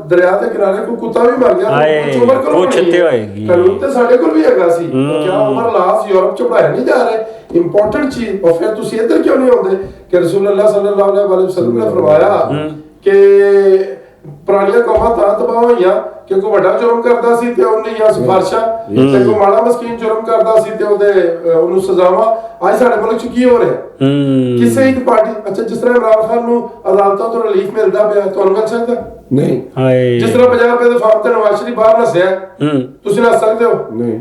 ਦਰਿਆ ਦੇ ਕਿਨਾਰੇ ਕੋਈ ਕੁੱਤਾ ਵੀ ਮਰ ਗਿਆ ਤਾਂ ਉਮਰ ਕੋਲ ਛੱਤੇ ਹੋਏਗੀ। ਕਾਨੂੰਨ ਤੇ ਸਾਡੇ ਕੋਲ ਵੀ ਹੈਗਾ ਸੀ। ਕਿਆ ਉਮਰ ਲਾਸ ਯੂਰਪ ਚ ਪੜਾਇਆ ਨਹੀਂ ਜਾ ਰਿਹਾ? ਇੰਪੋਰਟੈਂਟ ਚੀਜ਼। ਔਰ ਫਿਰ ਤੁਸੀਂ ਇੱਧਰ ਕਿਉਂ ਨਹੀਂ ਆਉਂਦੇ ਕਿ ਰਸੂਲ ਅੱਲਾਹ ਸੱਲੱਲਾਹੁ ਅਲੈਹਿ ਵਸੱਲਮ ਨੇ ਫਰਮਾਇਆ ਕਿ ਪੁਰਾਣੀਆਂ ਕੌਮਾਂ ਤਾਂ ਤਬਾਹ ਹੋਈਆਂ ਕਿ ਕੋਈ ਵੱਡਾ ਜੁਰਮ ਕਰਦਾ ਸੀ ਤੇ ਉਹਦੀਆਂ ਸਿਫਾਰਸ਼ਾਂ, ਤੇ ਕੋਈ ਮਾੜਾ ਮਸਕੀਨ ਜੁਰਮ ਕਰਦਾ ਸੀ ਤੇ ਉਹਨੂੰ ਸਜ਼ਾਵਾਂ। ਅੱਜ ਸਾਡੇ ਮੁਲਕ 'ਚ ਕੀ ਹੋ ਰਿਹਾ? ਕਿਸੇ ਇੱਕ ਪਾਰਟੀ, ਅੱਛਾ ਜਿਸ ਤਰ੍ਹਾਂ ਇਮਰਾਨ ਖਾਨ ਨੂੰ ਅਦਾਲਤਾਂ ਤੋਂ ਰਿਲੀਫ ਮਿਲਦਾ ਪਿਆ, ਤੁਹਾਨੂੰ ਮਿਲ ਸਕਦਾ ਨਹੀਂ। ਜਿਸ ਤਰ੍ਹਾਂ 50 ਰੁਪਏ ਦੇ ਫਾਰਮ ਤੇ ਨਵਾਜ਼ ਸ਼ਰੀਫ ਬਾਹਰ ਨੱਸਿਆ, ਤੁਸੀਂ ਨੱਸ ਸਕਦੇ ਹੋ? ਨਹੀਂ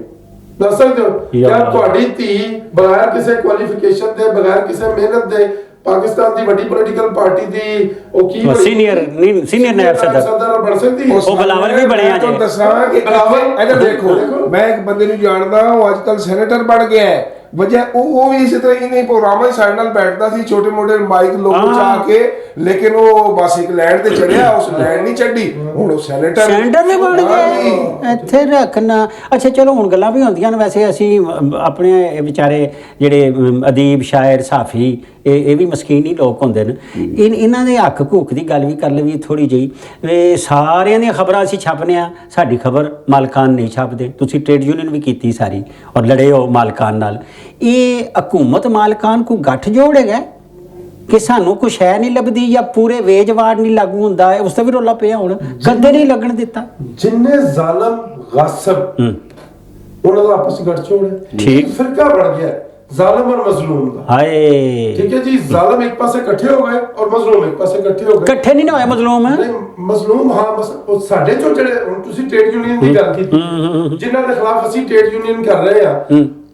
ਦੱਸ ਸਕਦੇ ਹੋ? ਕਿਆ ਤੁਹਾਡੀ ਧੀ ਬਗੈਰ ਕਿਸੇ ਕੁਆਲੀਫਿਕੇਸ਼ਨ ਦੇ, ਬਗੈਰ ਕਿਸੇ ਮਿਹਨਤ ਦੇ, ਪਾਕਿਸਤਾਨ ਦੀ ਵੱਡੀ ਪੋਲੀਟੀਕਲ ਪਾਰਟੀ ਦੀ ਉਹ ਕੀ ਸੀਨੀਅਰ ਨਾਇਬ ਸਦਰ ਬਣ ਸਕਦੀ ਹੈ? ਉਹ ਬਲਾਵਲ ਵੀ ਬਣਿਆ ਤੁਹਾਨੂੰ ਦੱਸਾਂ ਕਿ ਇੱਧਰ ਦੇਖੋ, ਮੈਂ ਇੱਕ ਬੰਦੇ ਨੂੰ ਜਾਣਦਾ, ਉਹ ਅੱਜ ਕੱਲ ਸੈਨੇਟਰ ਬਣ ਗਿਆ ਹੈ। ਵਜ੍ਹਾ ਉਹ ਵੀ ਇਸੇ ਤਰ੍ਹਾਂ ਹੀ ਨਹੀਂ, ਪ੍ਰੋਗਰਾਮਾਂ ਸਾਡੇ ਨਾਲ ਬੈਠਦਾ ਸੀ, ਛੋਟੇ ਮੋਟੇ ਮਾਈਕ ਲੋਗੋ ਚ ਆ ਕੇ, ਲੇਕਿਨ ਉਹ ਬਸ ਇੱਕ ਲੈਂਡ ਤੇ ਚੜਿਆ, ਉਸ ਲੈਂਡ ਨਹੀਂ ਛੱਡੀ, ਹੁਣ ਉਹ ਸੈਨੇਟਰ ਵੀ ਬਣ ਗਿਆ ਇੱਥੇ ਰੱਖਣਾ। ਅੱਛਾ ਚਲੋ ਹੁਣ ਗੱਲਾਂ ਵੀ ਹੁੰਦੀਆਂ ਨੇ, ਵੈਸੇ ਅਸੀਂ ਆਪਣੇ ਵਿਚਾਰੇ ਜਿਹੜੇ ਅਦੀਬ, ਸ਼ਾਇਰ, ਸਾਫੀ, ਇਹ ਵੀ ਮਸਕੀਨ ਹੀ ਲੋਕ ਹੁੰਦੇ ਨੇ, ਇਹਨਾਂ ਦੇ ਹੱਕ ਹਕੂਕ ਦੀ ਗੱਲ ਵੀ ਕਰ ਲਈਏ ਥੋੜੀ ਜਿਹੀ। ਸਾਰਿਆਂ ਦੀਆਂ ਖਬਰਾਂ ਅਸੀਂ ਛਾਪਨੇ ਆ, ਸਾਡੀ ਖਬਰ ਮਾਲਕਾਨ ਨਹੀਂ ਛਾਪਦੇ। ਤੁਸੀਂ ਟ੍ਰੇਡ ਯੂਨੀਅਨ ਵੀ ਕੀਤੀ ਸਾਰੀ ਔਰ ਲੜੇ ਹੋ ਮਾਲਕਾਨ ਨਾਲ। ਇਹ ਹਕੂਮਤ ਮਾਲਕਾਨ ਕੋ ਗੱਠ ਜੋੜ ਹੈਗਾ ਕਿ ਸਾਨੂੰ ਕੁਛ ਹੈ ਨਹੀਂ ਲੱਭਦੀ ਜਾਂ ਪੂਰੇ ਵੇਜਵਾੜ ਨਹੀਂ ਲਾਗੂ ਹੁੰਦਾ ਹੈ, ਉਸ ਦਾ ਵੀ ਰੌਲਾ ਪਿਆ ਹੁਣ, ਕਦੇ ਨਹੀਂ ਲੱਗਣ ਦਿੱਤਾ। ਜਿੰਨੇ ਜ਼ਾਲਮ ਗਾਸਬ ਉਹਨਾਂ ਦਾ ਆਪਸ ਵਿੱਚ ਗੱਠਜੋੜ ਹੈ, ਠੀਕ ਫਿਰਕਾ ਬਣ ਗਿਆ ਜ਼ਾਲਮ ਔਰ ਮਜ਼ਲੂਮ ਦਾ। ਹਾਏ ਠੀਕ ਹੈ ਜੀ, ਜ਼ਾਲਮ ਇੱਕ ਪਾਸੇ ਇਕੱਠੇ ਹੋ ਗਏ ਔਰ ਮਜ਼ਲੂਮ ਇੱਕ ਪਾਸੇ ਇਕੱਠੇ ਹੋ ਗਏ। ਇਕੱਠੇ ਨਹੀਂ ਨਾ ਹੋਏ ਮਜ਼ਲੂਮ, ਮਜ਼ਲੂਮ ਹਾਂ, ਬਸ ਉਹ ਸਾਡੇ ਚੋਂ ਜਿਹੜੇ ਹੁਣ ਤੁਸੀਂ ਟ੍ਰੇਡ ਯੂਨੀਅਨ ਦੀ ਗੱਲ ਕੀਤੀ, ਜਿਨ੍ਹਾਂ ਦੇ ਖਿਲਾਫ ਅਸੀਂ ਟ੍ਰੇਡ ਯੂਨੀਅਨ ਕਰ ਰਹੇ ਆ,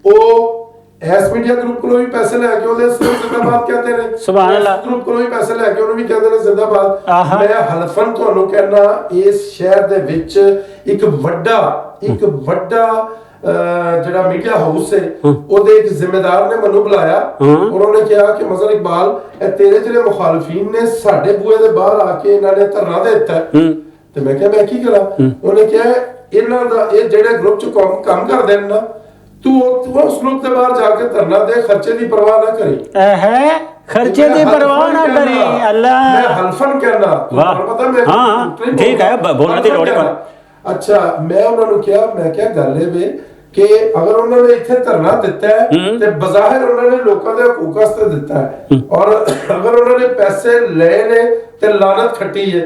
ਉਹ ਐਸ ਮੀਡੀਆ ਗਰੁੱਪ ਕੋਲੋਂ ਵੀ ਪੈਸੇ ਲੈ ਕੇ ਉਹਦੇ ਜ਼ਿੰਦਾਬਾਦ ਕਹਿੰਦੇ ਨੇ, ਸੁਭਾਨ ਅੱਲਾਹ, ਗਰੁੱਪ ਕੋਲੋਂ ਵੀ ਪੈਸੇ ਲੈ ਕੇ ਉਹਨੂੰ ਵੀ ਕਹਿੰਦੇ ਨੇ ਜ਼ਿੰਦਾਬਾਦ। ਮੈਂ ਹਲਫਨ ਤੁਹਾਨੂੰ ਕਹਿਣਾ, ਇਸ ਸ਼ਹਿਰ ਦੇ ਵਿੱਚ ਇੱਕ ਵੱਡਾ ਜਿਹੜਾ ਮੀਡੀਆ ਹਾਊਸ ਹੈ, ਉਹਦੇ ਇੱਕ ਜ਼ਿੰਮੇਦਾਰ ਨੇ ਮੈਨੂੰ ਬੁਲਾਇਆ, ਉਹਨੇ ਕਿਹਾ ਕਿ ਮਜ਼ਹਰ ਇਕਬਾਲ, ਇਹ ਤੇਰੇ ਜਿਹੜੇ ਮੁਖਾਲਫੀਨ ਨੇ ਸਾਡੇ ਬੂਹੇ ਦੇ ਬਾਹਰ ਆ ਕੇ ਇਹਨਾਂ ਨੇ ਧਰਨਾ ਦੇ ਦਿੱਤਾ। ਤੇ ਮੈਂ ਕਿਹਾ ਮੈਂ ਕੀ ਕਰਾਂ? ਉਹਨੇ ਕਿਹਾ ਇਹਨਾਂ ਦਾ, ਇਹ ਜਿਹੜੇ ਗਰੁੱਪ ਚ ਕੰਮ ਕਰਦੇ ਨੇ ਨਾ, ਤੂੰ ਉਸ ਗਰੁੱਪ ਦੇ ਬਾਹਰ ਜਾ ਕੇ ਧਰਨਾ ਦੇ, ਖਰਚੇ ਦੀ ਪਰਵਾਹ ਨਾ ਕਰੀ। ਖਰਚੇ ਦੀ ਪਰਵਾਹ ਨਾ ਕਰੀ। ਅੱਲਾਹ, ਮੈਂ ਹਲਫਨ ਕਹਿਣਾ, ਤੁਹਾਨੂੰ ਪਤਾ ਮੈਂ ਹਾਂ ਠੀਕ ਹੈ, ਬੋਲਣ ਦੀ ਲੋੜ ਨਹੀਂ। ਅੱਛਾ, ਮੈਂ ਉਹਨਾਂ ਨੂੰ ਕਿਹਾ, ਮੈਂ ਕਿਹਾ ਗੱਲ ਇਹ ਵੇ ਕਿ ਅਗਰ ਉਹਨਾਂ ਨੇ ਇੱਥੇ ਧਰਨਾ ਦਿੱਤਾ ਹੈ ਤੇ ਬਜ਼ਾਹਿਰ ਉਹਨਾਂ ਨੇ ਲੋਕਾਂ ਦੇ ਹਕੂਕ ਵਾਸਤੇ ਦਿੱਤਾ ਹੈ, ਔਰ ਅਗਰ ਉਹਨਾਂ ਨੇ ਪੈਸੇ ਲਏ ਨੇ ਤੇ ਲਾਨਤ ਖੱਟੀ ਹੈ।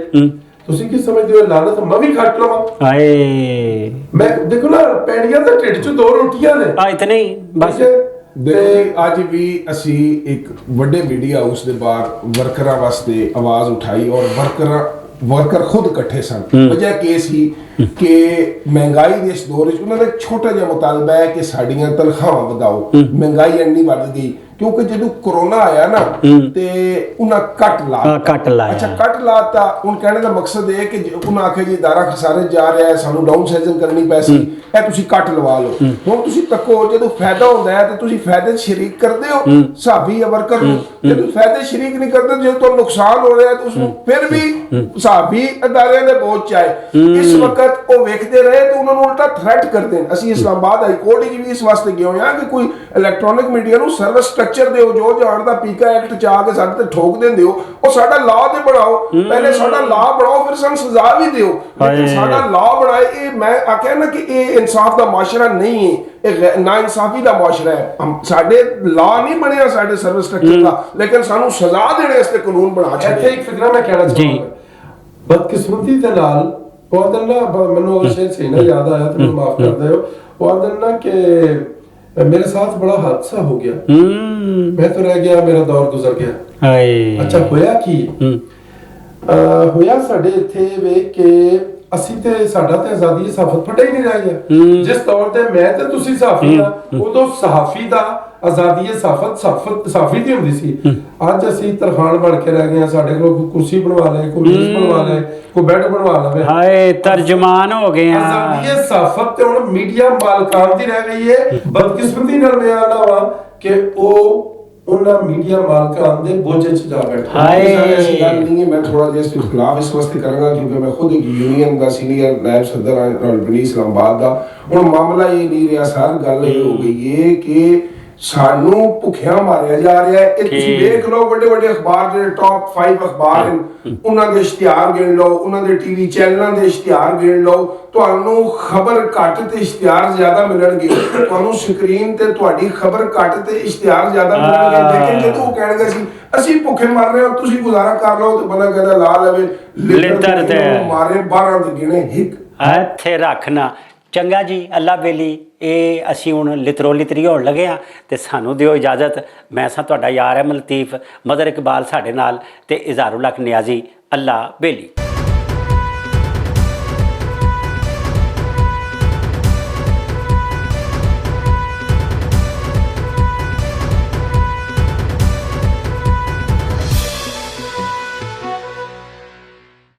ਤੁਸੀਂ ਕੀ ਸਮਝਦੇ ਹੋ? ਲਾਨਤ ਮੈਂ ਵੀ ਖੱਟ ਲਵਾਂ? ਹਾਏ, ਮੈਂ ਦੇਖੋ ਨਾ, ਪੈੜੀਆਂ ਦੇ ਢਿੱਡ 'ਚ ਦੋ ਰੋਟੀਆਂ ਨੇ, ਇਤਨੇ ਹੀ ਬਸ। ਦੇਖੋ ਅੱਜ ਵੀ ਅਸੀਂ ਇੱਕ ਵੱਡੇ ਮੀਡੀਆ ਹਾਊਸ ਦੇ ਬਾਹਰ ਵਰਕਰਾਂ ਵਾਸਤੇ ਆਵਾਜ਼ ਉਠਾਈ, ਔਰ ਵਰਕਰ ਖੁਦ ਇਕੱਠੇ ਸਨ। ਵਜ੍ਹਾ ਕੀ ਸੀ ਕਿ ਮਹਿੰਗਾਈ ਦੇ ਇਸ ਦੌਰ ਵਿੱਚ ਉਹਨਾਂ ਦਾ ਇੱਕ ਛੋਟਾ ਜਿਹਾ ਮੁਤਾਲਬਾ ਹੈ ਕਿ ਸਾਡੀਆਂ ਤਨਖਾਹਾਂ ਵਧਾਓ। ਮਹਿੰਗਾਈ ਇੰਨੀ ਵੱਧ ਗਈ ਕਿਉਂਕਿ ਜਦੋਂ ਕਰੋਨਾ ਆਇਆ ਨਾ ਤੇ ਉਹਨਾਂ ਕੱਟ ਲਾਇਆ। ਅੱਛਾ, ਕੱਟ ਲਾਤਾ। ਹੁਣ ਕਹਿਣੇ ਦਾ ਮਕਸਦ ਇਹ ਕਿ ਉਹਨਾਂ ਆਖਿਆ ਜੀ ਦਾਰਾ ਖਸਾਰੇ ਜਾ ਰਿਹਾ ਹੈ, ਸਾਨੂੰ ਡਾਊਨ ਸਾਈਜ਼ਿੰਗ ਕਰਨੀ ਪੈਸੀ, ਇਹ ਤੁਸੀਂ ਕੱਟ ਲਵਾ ਲਓ। ਹੁਣ ਤੁਸੀਂ ਤੱਕੋ, ਜਦੋਂ ਫਾਇਦਾ ਹੁੰਦਾ ਹੈ ਤੇ ਤੁਸੀਂ ਫਾਇਦੇ 'ਚ ਸ਼ਰੀਕ ਕਰਦੇ ਹੋ ਸਾਬੀ ਜਾਂ ਵਰਕਰ ਨੂੰ, ਜਦੋਂ ਫਾਇਦੇ ਸ਼ਰੀਕ ਨਹੀਂ ਕਰਦੇ, ਜਦੋਂ ਤੁਹਾਨੂੰ ਨੁਕਸਾਨ ਹੋ ਰਿਹਾ ਤਾਂ ਉਸਨੂੰ ਫਿਰ ਵੀ ਸਾਬੀ ਅਦਾਰਿਆਂ ਦੇ ਬੋਝ 'ਚ ਆਏ। ਇਸ ਵਕਤ ਉਹ ਵੇਖਦੇ ਰਹੇ ਤੇ ਉਹਨਾਂ ਨੂੰ ਉਲਟਾ ਥ੍ਰੈਟ ਕਰਦੇ ਨੇ। ਅਸੀਂ ਇਸਲਾਮਾਬਾਦ ਹਾਈ ਕੋਰਟ ਵਿੱਚ ਵੀ ਇਸ ਵਾਸਤੇ ਗਏ ਹੋਏ ਹਾਂ ਕਿ ਕੋਈ ਇਲੈਕਟ੍ਰੋਨਿਕ ਮੀਡੀਆ ਨੂੰ ਸਰਵਿਸ ਸਟਰਕਚਰ ਦਿਓ, ਜੋ ਜਾਣਦਾ ਪੀਕਾ ਐਕਟ ਚ ਆ ਕੇ ਸਾਡੇ ਤੇ ਠੋਕ ਦਿੰਦੇ ਹੋ, ਉਹ ਸਾਡਾ ਲਾਅ ਤੇ ਬਣਾਓ। ਪਹਿਲੇ ਸਾਡਾ ਲਾਅ ਬਣਾਓ, ਫਿਰ ਸਾਨੂੰ ਸਜ਼ਾ ਵੀ ਦਿਓ, ਲੇਕਿਨ ਸਾਡਾ ਲਾਅ ਬਣਾਏ। ਇਹ ਮੈਂ ਆਖਿਆ ਨਾ ਕਿ ਇਹ ਇਨਸਾਫ ਦਾ ਮਾਸ਼ਰਾ ਨਹੀਂ ਹੈ, ਇਹ ਨਾ ਇਨਸਾਫੀ ਦਾ ਮਾਸ਼ਰਾ ਹੈ। ਸਾਡੇ ਲਾਅ ਨਹੀਂ ਬਣਿਆ ਸਾਡੇ ਸਰਵਿਸ ਸਟਰਕਚਰ ਦਾ, ਲੇਕਿਨ ਸਾਨੂੰ ਸਜ਼ਾ ਦੇਣੇ ਵਾਸਤੇ ਕਾਨੂੰਨ ਬਣਾ ਛੱਡੇ। ਇੱਥੇ ਇੱਕ ਫਿਕਰਾ ਮੈਂ ਕਹਿਣਾ ਚਾਹੁੰਦਾ, ਬਦਕਿਸਮਤੀ ਦੇ ਨਾਲ ਉਹ ਦਿਨ ਨਾ, ਮੈਨੂੰ ਉਹ ਸ਼ੇਰ ਸਹੀ ਨਾ ਯਾਦ ਆਇਆ ਤੇ ਮੈਨੂੰ ਮਾਫ ਕਰ ਦਿਓ। ਉਹ ਦਿਨ ਨਾ ਕਿ मेरे साथ बड़ा हादसा हो गया, मैं तो रह गया, मेरा दौर गुजर गया। अच्छा होया की ਹੋਇਆ ਸਾਡੇ ਇੱਥੇ ਵੇ ਕਿ ਅਸੀਂ ਤੇ ਸਾਡਾ ਤੇ ਆਜ਼ਾਦੀ ਸਹਾਫਤ ਫਟਿਆ ਹੀ ਨਹੀਂ ਰਹਿ ਗਿਆ। ਜਿਸ ਤੌਰ ਤੇ ਮੈਂ ਤੇ ਤੁਸੀਂ ਸਹਾਫੀ ਆ, ਉਦੋਂ ਸਹਾਫੀ ਦਾ ਆਜ਼ਾਦੀ ਸਹਾਫਤ ਸਹਾਫੀ ਦੀ ਹੁੰਦੀ ਸੀ। ਅੱਜ ਅਸੀਂ ਤਰਖਾਨ ਬਣ ਕੇ ਰਹਿ ਗਏ ਆ। ਸਾਡੇ ਕੋਲ ਕੋਈ ਕੁਰਸੀ ਬਣਵਾ ਲੈ, ਕੋਈ ਮੇਜ਼ ਬਣਵਾ ਲੈ, ਕੋਈ ਬੈੱਡ ਬਣਵਾ ਲਵੇ, ਹਾਏ ਤਰਜਮਾਨ ਹੋ ਗਏ ਆ। ਆਜ਼ਾਦੀ ਸਹਾਫਤ ਤੇ ਹੁਣ ਮੀਡੀਆ ਮਾਲਕਾਨ ਦੀ ਰਹਿ ਗਈ ਹੈ। ਬਦਕਿਸਮਤੀ ਨਾਲ ਮੈਂ ਆਣਾ ਵਾ ਕਿ ਉਹ ਉਹਨਾਂ ਮੀਡੀਆ ਮਾਲਕਾਂ ਦੇ ਬੋਝੇ 'ਚ ਜਾ ਬੈਠਾ। ਐਸੀ ਗੱਲ ਨਹੀਂ ਹੈ। ਮੈਂ ਥੋੜਾ ਜਿਹਾ ਇਸ ਦੇ ਖਿਲਾਫ ਇਸ ਵਾਸਤੇ ਕਰਾਂਗਾ ਕਿਉਂਕਿ ਮੈਂ ਖੁਦ ਇੱਕ ਯੂਨੀਅਨ ਦਾ ਸੀਨੀਅਰ ਨਾਇਬ ਸਦਰ ਹਾਂ ਰਾਵਲਪਿੰਡੀ ਇਸਲਾਮਾਬਾਦ ਦਾ। ਹੁਣ ਮਾਮਲਾ ਇਹ ਨਹੀਂ ਰਿਹਾ ਸਰ, ਗੱਲ ਇਹ ਹੋ ਗਈ ਹੈ ਕਿ ਸਾਨੂੰ ਭੁੱਖਿਆ ਮਾਰਿਆ ਜਾ ਰਿਹਾ ਹੈ। ਇਹ ਤੁਸੀਂ ਦੇਖ ਲਓ, ਵੱਡੇ ਵੱਡੇ ਅਖਬਾਰ ਜਿਹੜੇ ਟੌਪ 5 ਅਖਬਾਰ ਹਨ, ਉਹਨਾਂ ਦੇ ਇਸ਼ਤਿਹਾਰ ਗਿਣ ਲਓ, ਉਹਨਾਂ ਦੇ ਟੀਵੀ ਚੈਨਲਾਂ ਦੇ ਇਸ਼ਤਿਹਾਰ ਗਿਣ ਲਓ, ਤੁਹਾਨੂੰ ਖਬਰ ਘੱਟ ਤੇ ਇਸ਼ਤਿਹਾਰ ਜ਼ਿਆਦਾ ਮਿਲਣਗੇ। ਤੁਹਾਨੂੰ ਸਕਰੀਨ ਤੇ ਤੁਹਾਡੀ ਖਬਰ ਘੱਟ ਤੇ ਇਸ਼ਤਿਹਾਰ ਜ਼ਿਆਦਾ ਮਿਲਣਗੇ। ਲੇਕਿਨ ਜਦੋਂ ਉਹ ਕਹਿਣਗੇ ਸੀ ਅਸੀਂ ਭੁੱਖੇ ਮਰ ਰਹੇ ਹਾਂ, ਤੁਸੀਂ ਗੁਜ਼ਾਰਾ ਕਰ ਲਓ, ਤੇ ਬੰਦਾ ਕਹਿੰਦਾ ਲਾ ਲਵੇ ਲਿੱਤਰ ਤੇ ਮਾਰੇ 12 ਦੇ ਗਿਣੇ ਹਿੱਕ। ਇੱਥੇ ਰੱਖਣਾ ਚੰਗਾ ਜੀ। ਅੱਲਾ ਬੇਲੀ, ਇਹ ਅਸੀਂ ਹੁਣ ਲਿਤਰੋਲੀ ਤਰੀ ਹੋਣ ਲੱਗੇ ਹਾਂ ਤੇ ਸਾਨੂੰ ਦਿਓ ਇਜਾਜ਼ਤ। ਮੈਂ ਸਾਂ ਤੁਹਾਡਾ ਯਾਰ ਅਹਿਮਦ ਲਤੀਫ, ਮਦਰ ਇਕਬਾਲ ਸਾਡੇ ਨਾਲ ਤੇ ਇਜ਼ਹਾਰੁਲ ਹਕ ਨਿਆਜ਼ੀ। ਅੱਲਾ ਬੇਲੀ।